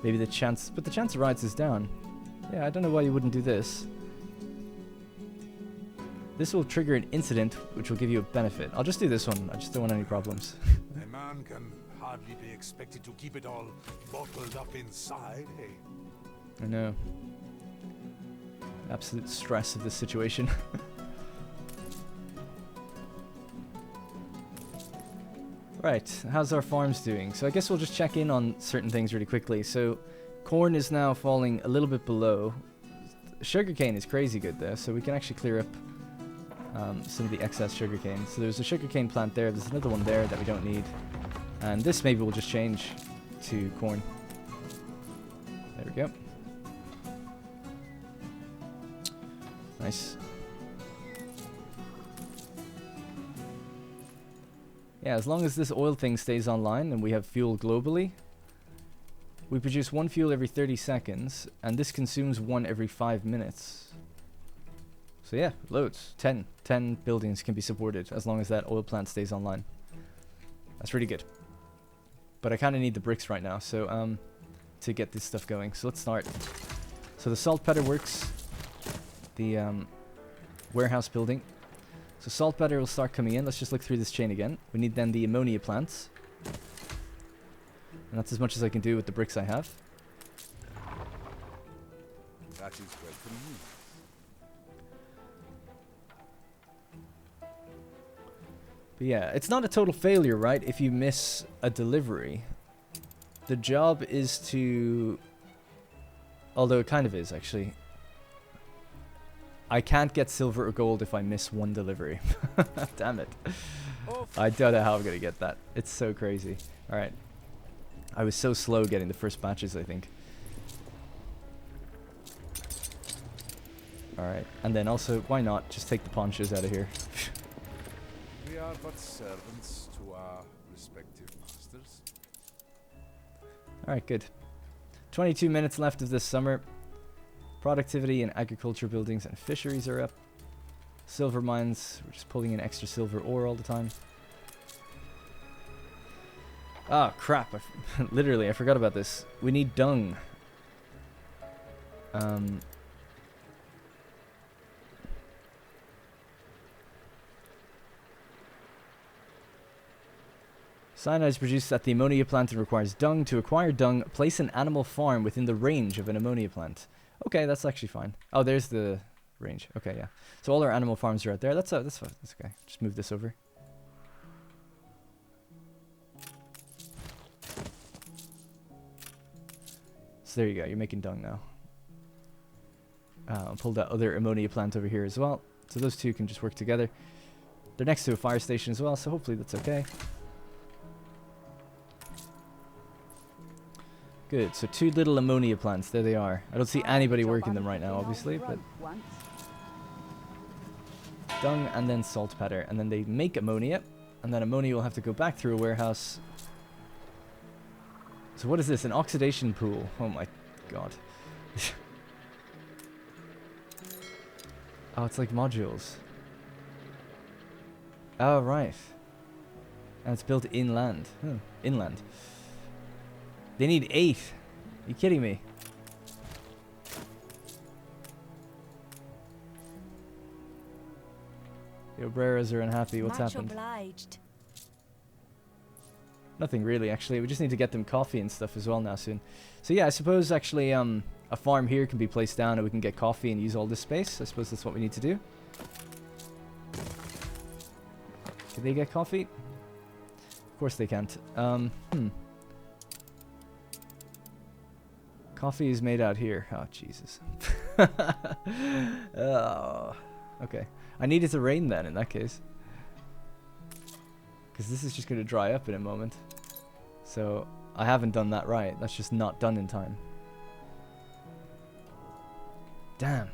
Maybe the chance... But the chance of riots is down. Yeah, I don't know why you wouldn't do this. This will trigger an incident, which will give you a benefit. I'll just do this one. I just don't want any problems. A man can hardly be expected to keep it all bottled up inside, hey? I know. Absolute stress of this situation. Right, how's our farms doing? So I guess we'll just check in on certain things really quickly. So corn is now falling a little bit below. Sugarcane is crazy good there, so we can actually clear up some of the excess sugarcane. So there's a sugarcane plant there, there's another one there that we don't need. And this maybe we'll just change to corn. There we go. Nice. Yeah, as long as this oil thing stays online and we have fuel globally, we produce one fuel every 30 seconds, and this consumes one every 5 minutes. So yeah, loads. 10 buildings can be supported as long as that oil plant stays online. That's really good. But I kind of need the bricks right now, so to get this stuff going. So let's start. So the saltpeter works. The warehouse building. So saltpeter will start coming in. Let's just look through this chain again. We need then the ammonia plants. And that's as much as I can do with the bricks I have. That is welcome news. But yeah, it's not a total failure, right? If you miss a delivery. The job is to... Although it kind of is, actually. I can't get silver or gold if I miss one delivery. Damn it. I don't know how I'm going to get that. It's so crazy. Alright. I was so slow getting the first batches, I think. Alright. And then also, why not just take the ponchos out of here? We are but servants to our respective masters. Alright, good. 22 minutes left of this summer. Productivity in agriculture buildings and fisheries are up. Silver mines, we're just pulling in extra silver ore all the time. Ah, crap. Literally, I forgot about this. We need dung. Cyanide is produced at the ammonia plant and requires dung. To acquire dung, place an animal farm within the range of an ammonia plant. Okay, that's actually fine. Oh, there's the range. Okay, yeah. So all our animal farms are out there. That's fine. That's okay. Just move this over. So there you go. You're making dung now. I'll pull that other ammonia plant over here as well. So those two can just work together. They're next to a fire station as well, so hopefully that's okay. Good, so 2 little ammonia plants, there they are. I don't see anybody working them right now, obviously, but... Dung and then saltpeter, and then they make ammonia, and then ammonia will have to go back through a warehouse. So what is this, an oxidation pool? Oh my god. Oh, it's like modules. Oh, right. And it's built inland. Inland. They need 8. Are you kidding me? The Obreras are unhappy. What's happened? Obliged. Nothing really, actually. We just need to get them coffee and stuff as well now soon. So yeah, I suppose actually a farm here can be placed down and we can get coffee and use all this space. I suppose that's what we need to do. Can they get coffee? Of course they can't. Coffee is made out here. Oh, Jesus. Oh, okay. I need it to rain then, in that case. Because this is just going to dry up in a moment. So, I haven't done that right. That's just not done in time. Damn.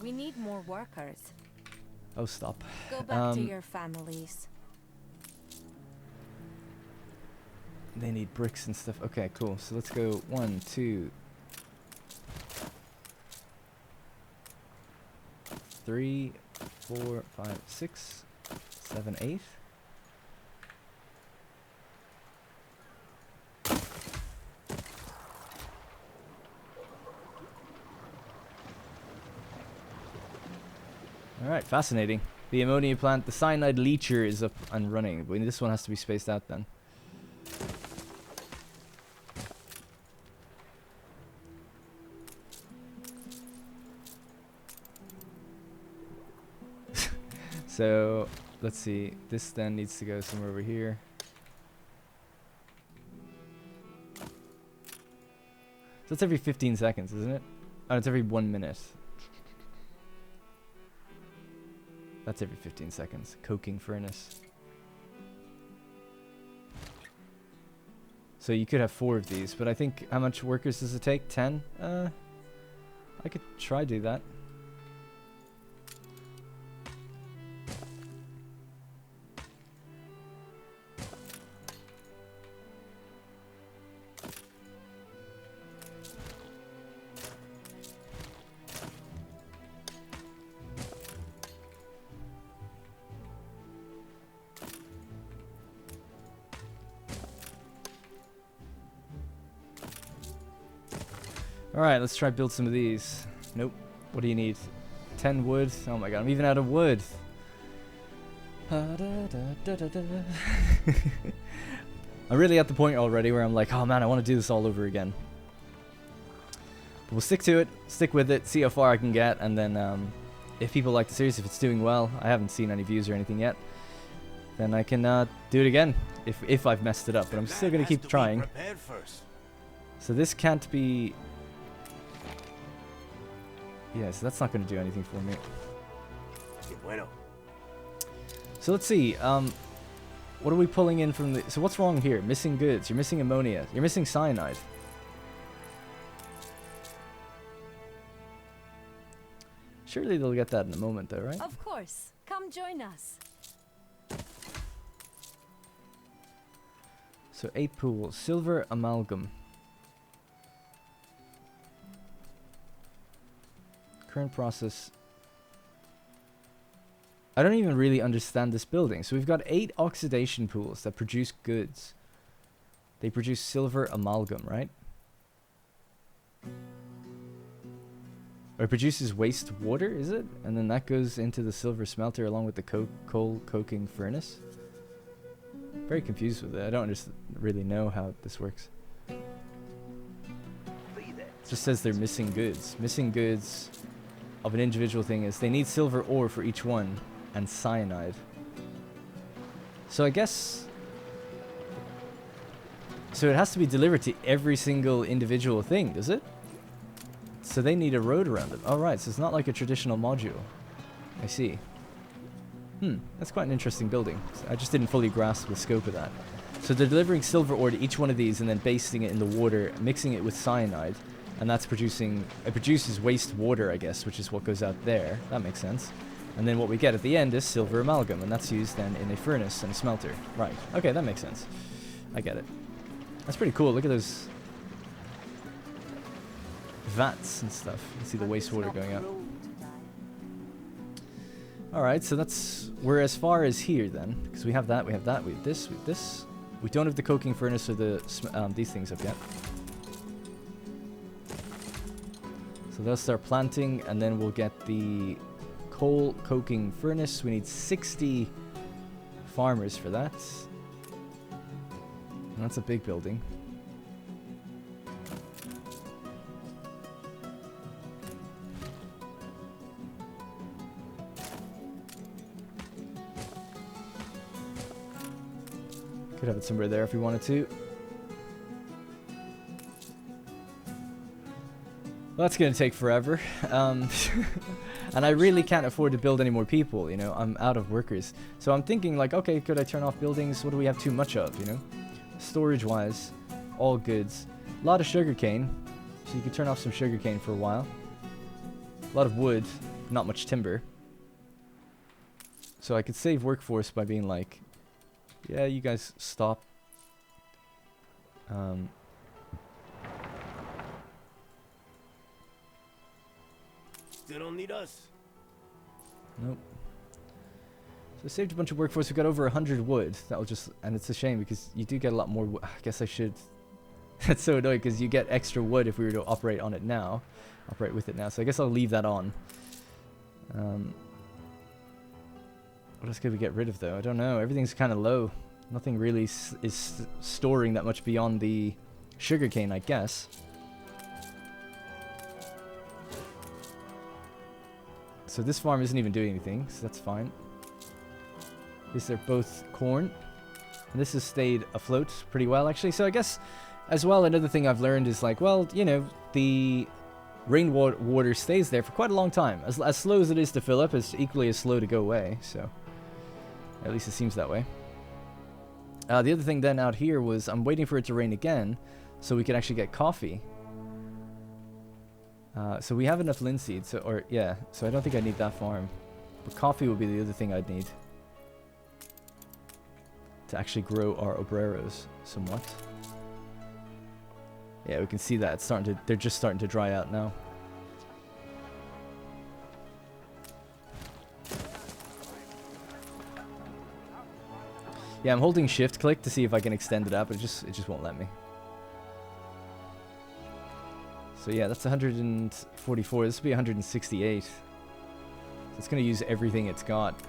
We need more workers. Oh, stop. Go back to your families. They need bricks and stuff. Okay, cool. So let's go 1, 2, 3, 4, 5, 6, 7, 8. Alright, fascinating. The ammonia plant, the cyanide leacher is up and running. But this one has to be spaced out then. So, let's see. This then needs to go somewhere over here. So it's every 15 seconds, isn't it? Oh, it's every 1 minute. That's every 15 seconds. Coking furnace. So you could have 4 of these, but I think how much workers does it take? 10? I could try do that. Alright, let's try build some of these. Nope. What do you need? 10 wood. Oh my god, I'm even out of wood. I'm really at the point already where I'm like, oh man, I want to do this all over again. But we'll stick to it, stick with it, see how far I can get, and then if people like the series, if it's doing well, I haven't seen any views or anything yet, then I can do it again if I've messed it up. But I'm still going to keep trying. So this can't be... Yeah, so that's not going to do anything for me. So let's see. What are we pulling in from the... So what's wrong here? Missing goods. You're missing ammonia. You're missing cyanide. Surely they'll get that in a moment though, right? Of course. Come join us. So 8 pool. Silver amalgam. Current process. I don't even really understand this building. So we've got 8 oxidation pools that produce goods. They produce silver amalgam, right? Or it produces waste water, is it? And then that goes into the silver smelter along with the coal coking furnace. Very confused with it. I don't really know how this works. It just says they're missing goods. Missing goods of an individual thing is they need silver ore for each one and cyanide. So I guess... So it has to be delivered to every single individual thing, does it? So they need a road around it. Alright, so it's not like a traditional module. I see. That's quite an interesting building. I just didn't fully grasp the scope of that. So they're delivering silver ore to each one of these and then basting it in the water, mixing it with cyanide. And that's producing... It produces waste water, I guess, which is what goes out there. That makes sense. And then what we get at the end is silver amalgam, and that's used then in a furnace and a smelter. Right. Okay, that makes sense. I get it. That's pretty cool. Look at those vats and stuff. You can see the wastewater going out. Alright, so that's... We're as far as here then. Because we have that, we have that, we have this, we have this. We don't have the coking furnace or the these things up yet. So they'll start planting, and then we'll get the coal coking furnace. We need 60 farmers for that. And that's a big building. Could have it somewhere there if we wanted to. Well, that's going to take forever. And I really can't afford to build any more people, you know. I'm out of workers. So I'm thinking like, okay, could I turn off buildings? What do we have too much of, you know? Storage-wise, all goods. A lot of sugarcane. So you could turn off some sugarcane for a while. A lot of wood, not much timber. So I could save workforce by being like, yeah, you guys stop. Still don't need us. Nope. So So saved a bunch of workforce. We got over 100 wood. That'll just, and it's a shame because you do get a lot more. I guess I should. That's so annoying because you get extra wood if we were to operate on it now, operate with it now. So I guess I'll leave that on. What else could we get rid of though? I don't know. Everything's kind of low. Nothing really is storing that much beyond the sugarcane, I guess. So this farm isn't even doing anything, so that's fine. These are both corn. And this has stayed afloat pretty well, actually. So I guess, as well, another thing I've learned is like, well, you know, the rainwater stays there for quite a long time. As slow as it is to fill up, it's equally as slow to go away. So at least it seems that way. The other thing then out here was I'm waiting for it to rain again so we can actually get coffee. So we have enough linseed, so I don't think I need that farm. But coffee would be the other thing I'd need to actually grow our obreros somewhat. Yeah, we can see that it's starting to, they're just starting to dry out now. Yeah, I'm holding shift click to see if I can extend it out, but it just won't let me. So yeah, that's 144. This will be 168. So it's going to use everything it's got.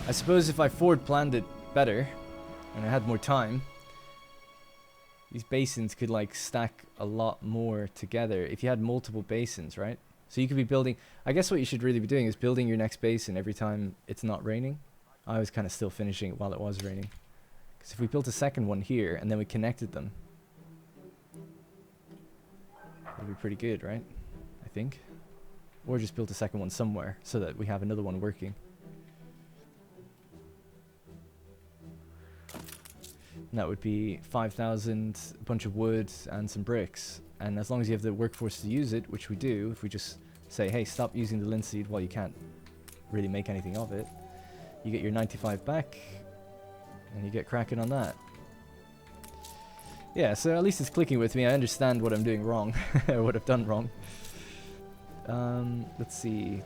I suppose if I forward planned it better and I had more time, these basins could like stack a lot more together if you had multiple basins, right? So you could be building, I guess what you should really be doing is building your next basin every time it's not raining. I was kind of still finishing it while it was raining. Because if we built a second one here and then we connected them, that'd be pretty good, right? I think. Or just build a second one somewhere so that we have another one working. And that would be 5,000, a bunch of wood and some bricks. And as long as you have the workforce to use it, which we do, if we just say, hey, stop using the linseed while you can't really make anything of it, you get your 95 back and you get cracking on that. Yeah, so at least it's clicking with me. I understand what I'm doing wrong, what I've done wrong. Let's see.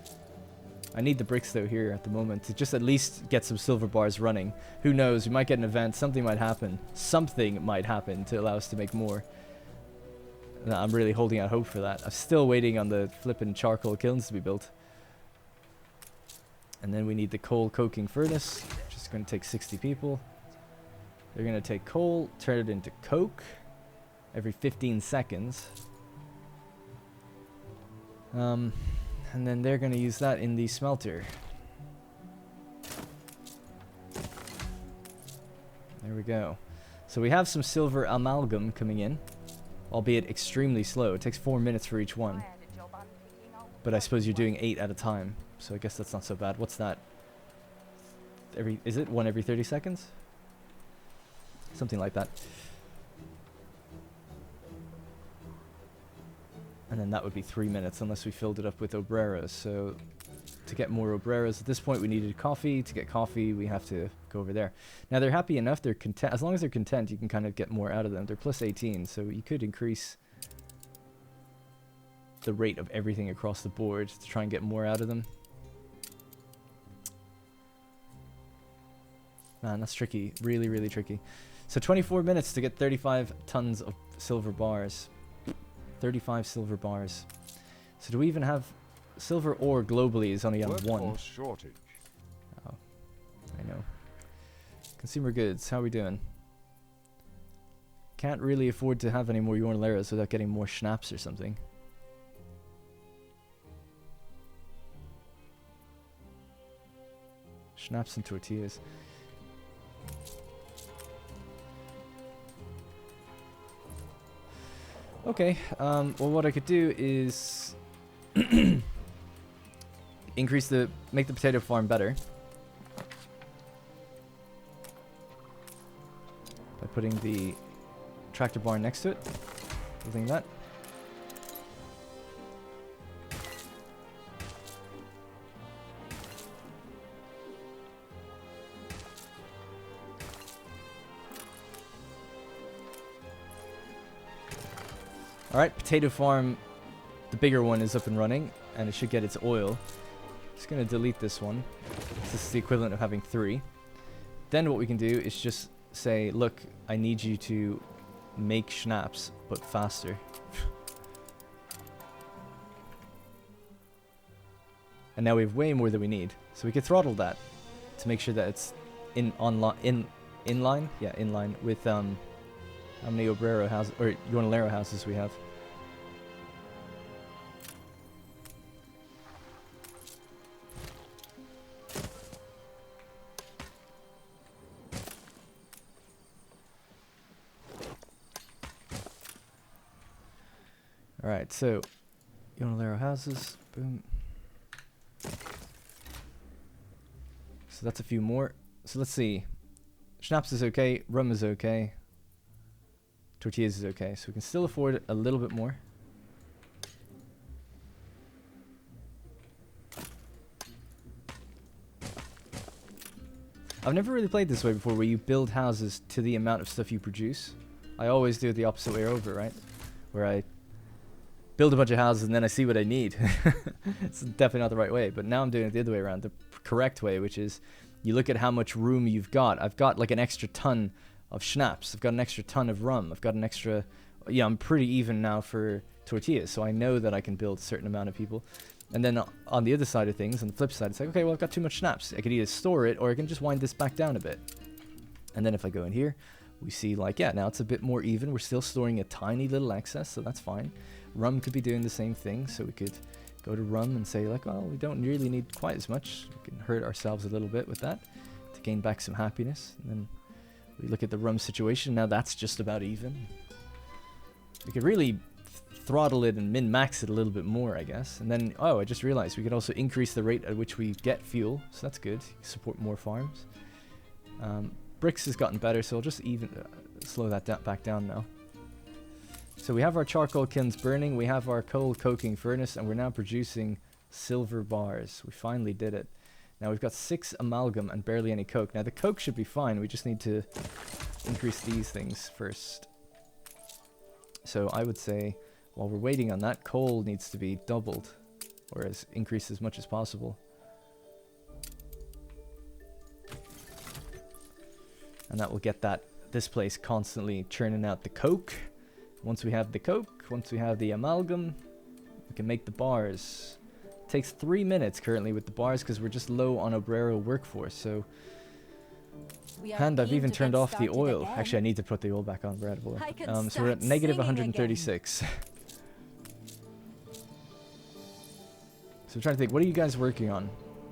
I need the bricks though here at the moment to just at least get some silver bars running. Who knows, we might get an event, something might happen. Something might happen to allow us to make more. No, I'm really holding out hope for that. I'm still waiting on the flippin' charcoal kilns to be built. And then we need the coal coking furnace, which is going to take 60 people. They're going to take coal, turn it into coke every 15 seconds. And then they're going to use that in the smelter. There we go. So we have some silver amalgam coming in, albeit extremely slow. It takes 4 minutes for each one. But I suppose you're doing 8 at a time, so I guess that's not so bad. What's that? Is it one every 30 seconds? Something like that. And then that would be 3 minutes unless we filled it up with obreros. So to get more obreros, at this point we needed coffee. To get coffee, we have to go over there. Now they're happy enough. They're content. As long as they're content, you can kind of get more out of them. They're plus 18, so you could increase the rate of everything across the board to try and get more out of them. Man, that's tricky. Really, really tricky. So 24 minutes to get 35 tons of silver bars. 35 silver bars. So do we even have silver ore globally is only on 1. Shortage. Oh, I know. Consumer goods, how are we doing? Can't really afford to have any more Yornleras without getting more schnapps or something. Schnapps and tortillas. Okay, well what I could do is make the potato farm better by putting the tractor barn next to it, building that. Alright, potato farm, the bigger one is up and running, and it should get its oil. Just gonna delete this one. This is the equivalent of having 3. Then what we can do is just say, look, I need you to make schnapps, but faster. And now we have way more than we need. So we could throttle that to make sure that it's in line with how many obrero houses or jornalero houses we have. Alright, so jornalero houses, boom. So that's a few more. So let's see. Schnapps is okay, rum is okay, tortillas is okay. So we can still afford a little bit more. I've never really played this way before, where you build houses to the amount of stuff you produce. I always do it the opposite way over, right? Where I build a bunch of houses and then I see what I need. It's definitely not the right way, but now I'm doing it the other way around, the correct way, which is you look at how much room you've got. I've got like an extra ton of schnapps. I've got an extra ton of rum. I've got an extra... Yeah, I'm pretty even now for tortillas, so I know that I can build a certain amount of people. And then on the other side of things, on the flip side, it's like, okay, well, I've got too much schnapps. I could either store it or I can just wind this back down a bit. And then if I go in here, we see like, yeah, now it's a bit more even. We're still storing a tiny little excess, so that's fine. Rum could be doing the same thing, so we could go to rum and say like, well, we don't really need quite as much. We can hurt ourselves a little bit with that to gain back some happiness. And then we look at the rum situation. Now that's just about even. We could really throttle it and min-max it a little bit more, I guess. And then, oh, I just realized we could also increase the rate at which we get fuel, so that's good. Support more farms. Bricks has gotten better, so I'll just even slow that back down now. So we have our charcoal kilns burning, we have our coal coking furnace, and we're now producing silver bars. We finally did it. Now we've got 6 amalgam and barely any coke. Now the coke should be fine, we just need to increase these things first. So I would say, while we're waiting on that, coal needs to be doubled, or increased as much as possible. And that will get this place constantly churning out the coke. Once we have the coke, once we have the amalgam, we can make the bars. It takes 3 minutes currently with the bars because we're just low on obrero workforce. So, and I've even turned off the oil. Actually, I need to put the oil back on. We're out of oil. So we're at negative 136. So I'm trying to think, what are you guys working on?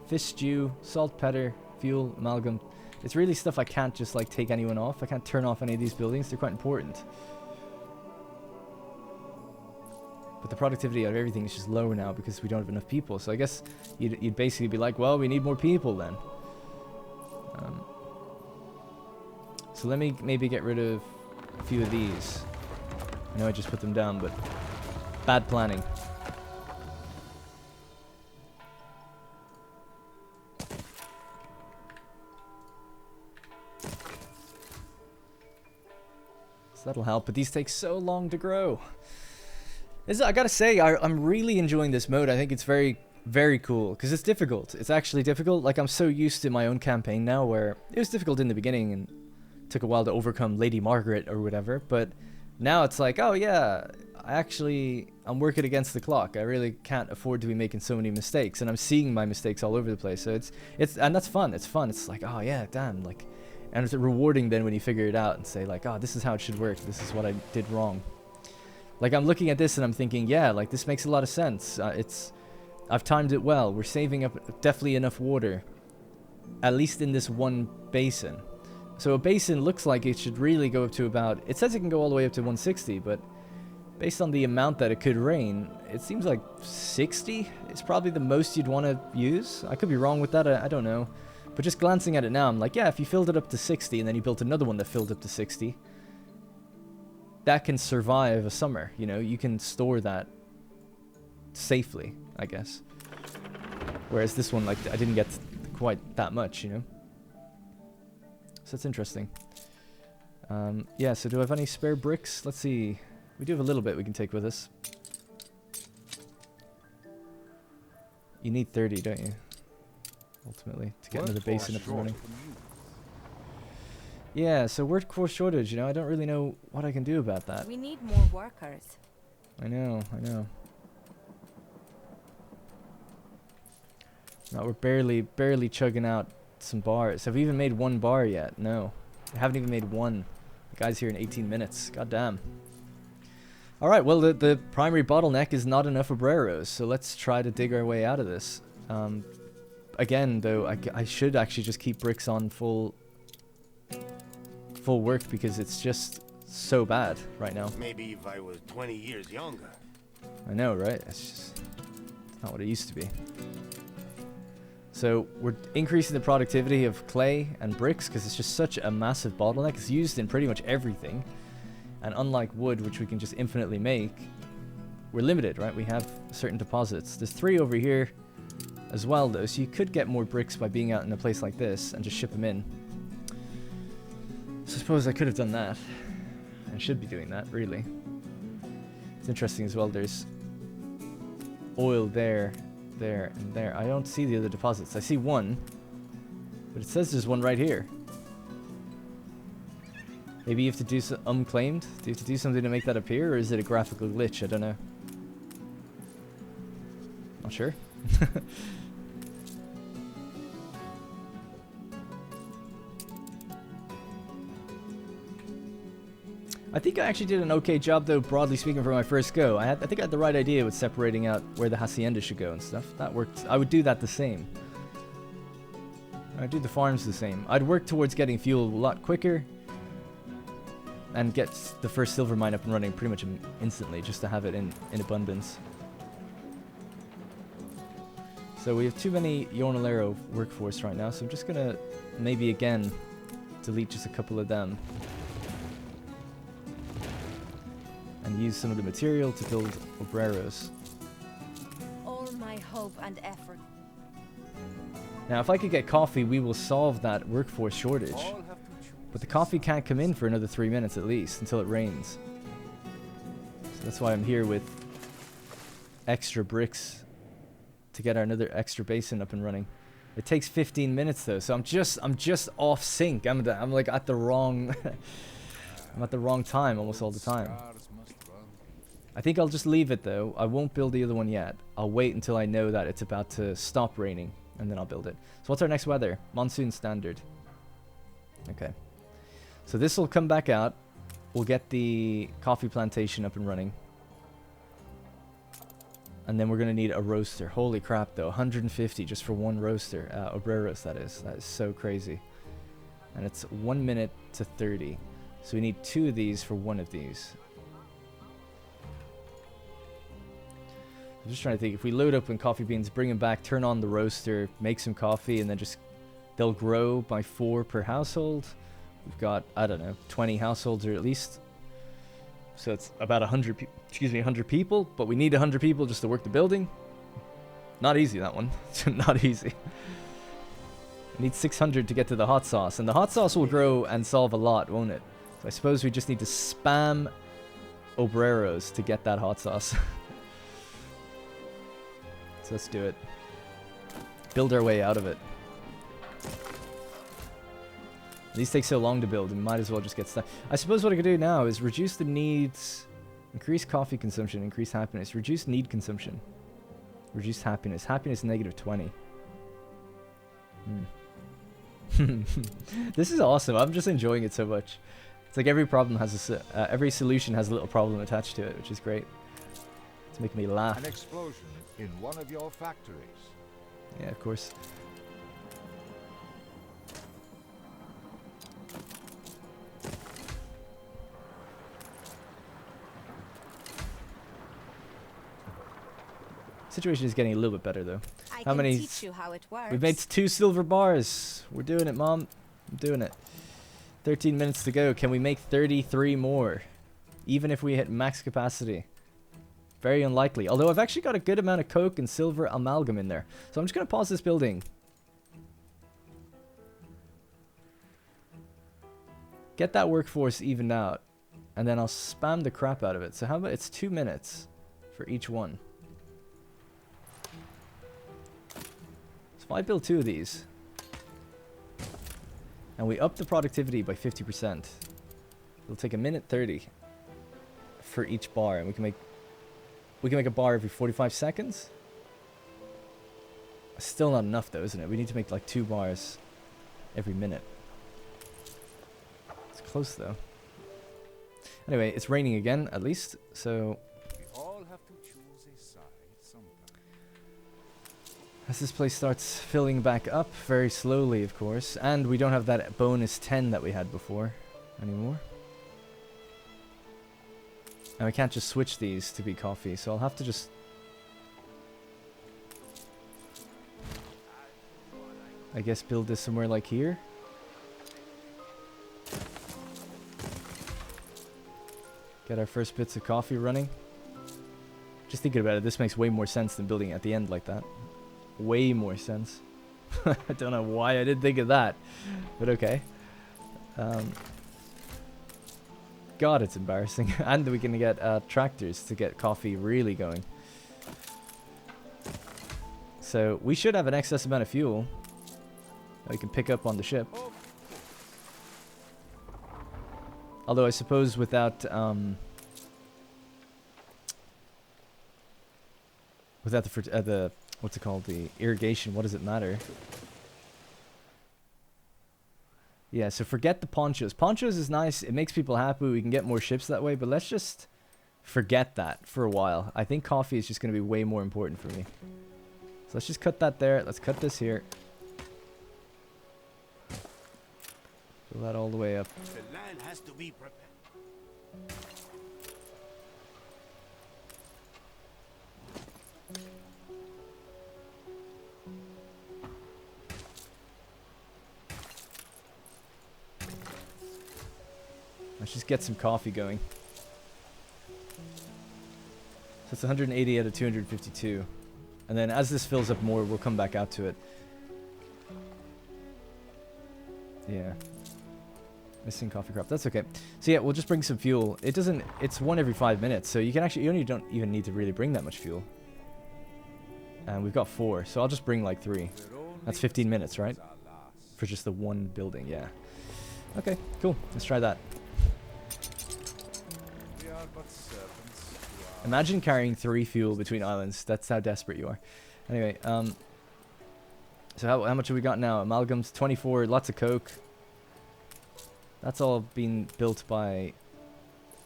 Fish stew, salt, pepper, fuel, amalgam. It's really stuff I can't just like take anyone off. I can't turn off any of these buildings. They're quite important. But the productivity of everything is just lower now because we don't have enough people. So I guess you'd basically be like, well, we need more people then. So let me maybe get rid of a few of these. I know I just put them down, but bad planning. So that'll help, but these take so long to grow. I gotta say, I'm really enjoying this mode. I think it's very, very cool, because it's difficult. It's actually difficult. Like, I'm so used to my own campaign now, where it was difficult in the beginning, and it took a while to overcome Lady Margaret or whatever, but now it's like, oh yeah, I'm working against the clock. I really can't afford to be making so many mistakes, and I'm seeing my mistakes all over the place, so and that's fun. It's fun. It's like, oh yeah, damn, like, and it's rewarding then when you figure it out and say like, oh, this is how it should work. This is what I did wrong. Like, I'm looking at this and I'm thinking, yeah, like, this makes a lot of sense. I've timed it well. We're saving up definitely enough water, at least in this one basin. So a basin looks like it should really go up to about, it says it can go all the way up to 160, but based on the amount that it could rain, it seems like 60 is probably the most you'd want to use. I could be wrong with that, I don't know. But just glancing at it now, I'm like, yeah, if you filled it up to 60 and then you built another one that filled up to 60, that can survive a summer, you know? You can store that safely, I guess. Whereas this one, like, I didn't get quite that much, you know? So that's interesting. Yeah, so do I have any spare bricks? Let's see. We do have a little bit we can take with us. You need 30, don't you? ultimately, to get another basin up and Short running. from you. Yeah, so workforce shortage, you know, I don't really know what I can do about that. We need more workers. I know. No, we're barely chugging out some bars. Have we even made one bar yet? No. We haven't even made one. The guy's here in 18 minutes. God damn. Alright, well, the primary bottleneck is not enough obreros, so let's try to dig our way out of this. Again, though, I should actually just keep bricks on full work because it's just so bad right now. Maybe if I was 20 years younger. I know, right? It's not what it used to be. So we're increasing the productivity of clay and bricks because it's just such a massive bottleneck. It's used in pretty much everything. And unlike wood, which we can just infinitely make, we're limited, right? We have certain deposits. There's 3 over here as well, though, so you could get more bricks by being out in a place like this and just ship them in. So I suppose I could have done that. I should be doing that, really. It's interesting as well, there's oil there, there, and there. I don't see the other deposits. I see one, but it says there's one right here. Maybe you have to do some unclaimed? Do you have to do something to make that appear, or is it a graphical glitch? I don't know. Not sure. I think I actually did an okay job, though, broadly speaking, for my first go. I think I had the right idea with separating out where the hacienda should go and stuff. That worked. I would do that the same. I'd do the farms the same. I'd work towards getting fuel a lot quicker and get the first silver mine up and running pretty much instantly, just to have it in abundance. So we have too many Jornalero workforce right now, so I'm just gonna maybe again delete just a couple of them and use some of the material to build obreros. All my hope and effort. Now, if I could get coffee, we will solve that workforce shortage. All have to choose. But the coffee can't come in for another 3 minutes at least, until it rains. So that's why I'm here with extra bricks to get another extra basin up and running. It takes 15 minutes though, so I'm just off sync. I'm like at the wrong I'm at the wrong time almost all the time. Scars must run. I think I'll just leave it though. I won't build the other one yet. I'll wait until I know that it's about to stop raining, and then I'll build it. So what's our next weather? Monsoon standard. Okay. So this will come back out. We'll get the coffee plantation up and running. And then we're going to need a roaster. Holy crap though, 150 just for one roaster. Obreros, that is. That is so crazy. And it's 1 minute to 30. So we need 2 of these for 1 of these. I'm just trying to think, if we load up with coffee beans, bring them back, turn on the roaster, make some coffee, and then just, they'll grow by 4 per household. We've got, I don't know, 20 households or at least. So it's about 100 people, but we need 100 people just to work the building. Not easy, that one. Not easy. We need 600 to get to the hot sauce, and the hot sauce will grow and solve a lot, won't it? So I suppose we just need to spam obreros to get that hot sauce. So let's do it. Build our way out of it. These take so long to build, and might as well just get stuck. I suppose what I could do now is reduce the needs, increase coffee consumption, increase happiness, reduce need consumption, reduce happiness. Happiness negative 20. This is awesome. I'm just enjoying it so much. It's like every problem has every solution has a little problem attached to it, which is great. It's making me laugh. An explosion in one of your factories. Yeah, of course. Situation is getting a little bit better though. I How can many? teach you how it works. We've made 2 silver bars. We're doing it, Mom. I'm doing it. 13 minutes to go. Can we make 33 more? Even if we hit max capacity. Very unlikely. Although I've actually got a good amount of coke and silver amalgam in there. So I'm just going to pause this building. Get that workforce evened out. And then I'll spam the crap out of it. So how about it's 2 minutes for each one. So if I build 2 of these, and we up the productivity by 50%, it'll take 1:30 for each bar, and we can make a bar every 45 seconds. Still not enough though, isn't it? We need to make like 2 bars every minute. It's close though. Anyway, it's raining again at least, so We all have to choose a side sometime. as this place starts filling back up very slowly, of course, and we don't have that bonus 10 that we had before anymore. And we can't just switch these to be coffee, so I'll have to just... I guess build this somewhere like here. Get our first bits of coffee running. Just thinking about it, this makes way more sense than building it at the end like that. Way more sense. I don't know why I didn't think of that, but okay. God, it's embarrassing. And we can get tractors to get coffee really going. So we should have an excess amount of fuel that we can pick up on the ship. Although I suppose without the what's it called, the irrigation, what does it matter? Yeah, so forget the ponchos. Ponchos is nice. It makes people happy. We can get more ships that way, but let's just forget that for a while. I think coffee is just going to be way more important for me. So let's just cut that there. Let's cut this here. Fill that all the way up. The land has to be prepared. Let's just get some coffee going. So it's 180 out of 252. And then as this fills up more, we'll come back out to it. Yeah. Missing coffee crop. That's okay. So yeah, we'll just bring some fuel. It doesn't... It's 1 every 5 minutes, so you can actually... You only don't even need to really bring that much fuel. And we've got 4, so I'll just bring like 3. That's 15 minutes, right? For just the 1 building, yeah. Okay, cool. Let's try that. We are but servants who are Imagine carrying 3 fuel between islands. That's how desperate you are. Anyway, so how much have we got now? Amalgams, 24, lots of coke. That's all being built by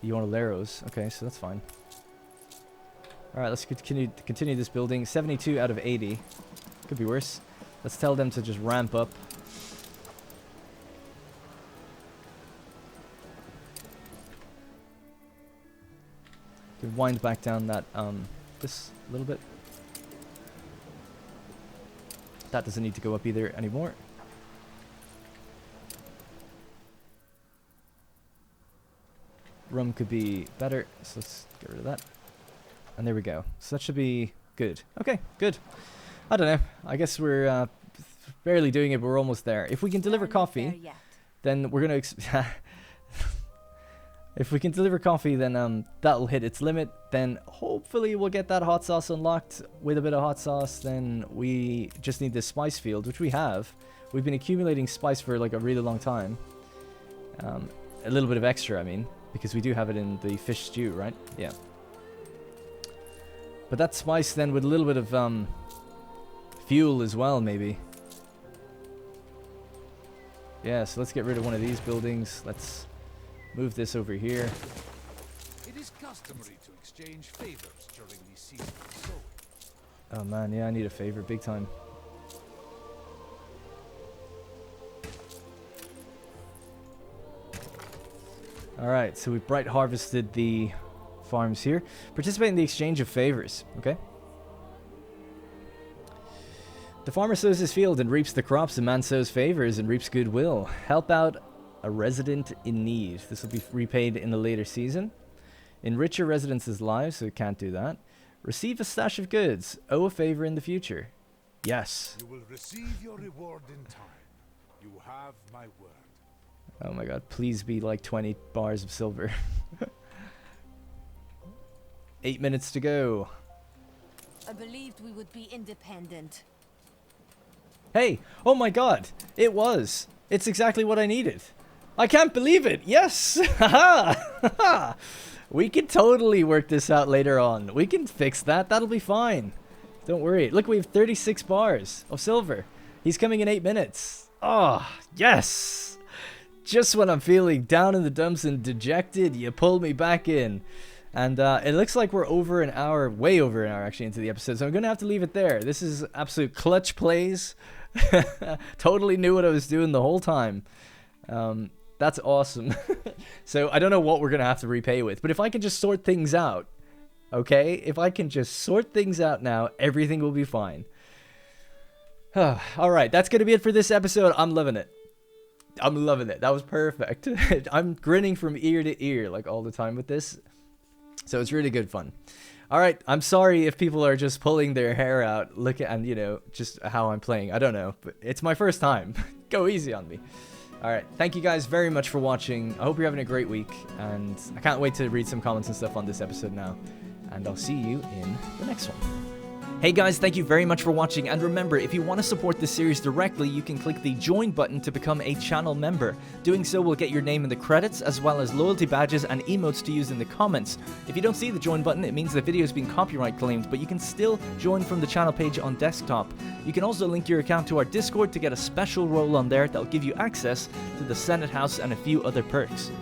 Jornaleros. Okay, so that's fine. Alright, let's continue this building. 72 out of 80. Could be worse. Let's tell them to just ramp up. Can wind back down that this a little bit. That doesn't need to go up either anymore. Rum could be better, so let's get rid of that. And there we go. So that should be good. Okay, good. I don't know. I guess we're barely doing it, but we're almost there. If we can deliver coffee, then we're gonna. If we can deliver coffee, then that'll hit its limit. Then hopefully we'll get that hot sauce unlocked. With a bit of hot sauce, then we just need this spice field, which we have. We've been accumulating spice for like a really long time. A little bit of extra, I mean, because we do have it in the fish stew, right? Yeah. But that spice then with a little bit of fuel as well, maybe. Yeah, so let's get rid of one of these buildings. Let's move this over here. It is customary to exchange favors during the season of sowing. Oh man, yeah, I need a favor big time. Alright, so we bright harvested the farms here. Participate in the exchange of favors, okay? The farmer sows his field and reaps the crops. The man sows favors and reaps goodwill. Help out a resident in need. This will be repaid in a later season. Enrich your residents' lives, so we can't do that. Receive a stash of goods. Owe a favor in the future. Yes. You will receive your reward in time. You have my word. Oh my god, please be like 20 bars of silver. 8 minutes to go. I believed we would be independent. Hey, oh my god, it was. It's exactly what I needed. I can't believe it. Yes. Haha. We can totally work this out later on. We can fix that. That'll be fine. Don't worry. Look, we have 36 bars of silver. He's coming in 8 minutes. Oh, yes. Just when I'm feeling down in the dumps and dejected, you pull me back in. And it looks like we're over an hour, way over an hour actually into the episode. So I'm going to have to leave it there. This is absolute clutch plays. Totally knew what I was doing the whole time. That's awesome. So I don't know what we're going to have to repay with. But if I can just sort things out, okay? If I can just sort things out now, everything will be fine. All right, that's going to be it for this episode. I'm loving it. I'm loving it. That was perfect. I'm grinning from ear to ear like all the time with this. So it's really good fun. All right, I'm sorry if people are just pulling their hair out, and you know, just how I'm playing. I don't know, but it's my first time. Go easy on me. All right, thank you guys very much for watching. I hope you're having a great week, and I can't wait to read some comments and stuff on this episode now. And I'll see you in the next one. Hey guys, thank you very much for watching, and remember, if you want to support this series directly, you can click the join button to become a channel member. Doing so will get your name in the credits, as well as loyalty badges and emotes to use in the comments. If you don't see the join button, it means the video is being copyright claimed, but you can still join from the channel page on desktop. You can also link your account to our Discord to get a special role on there that will give you access to the Senate House and a few other perks.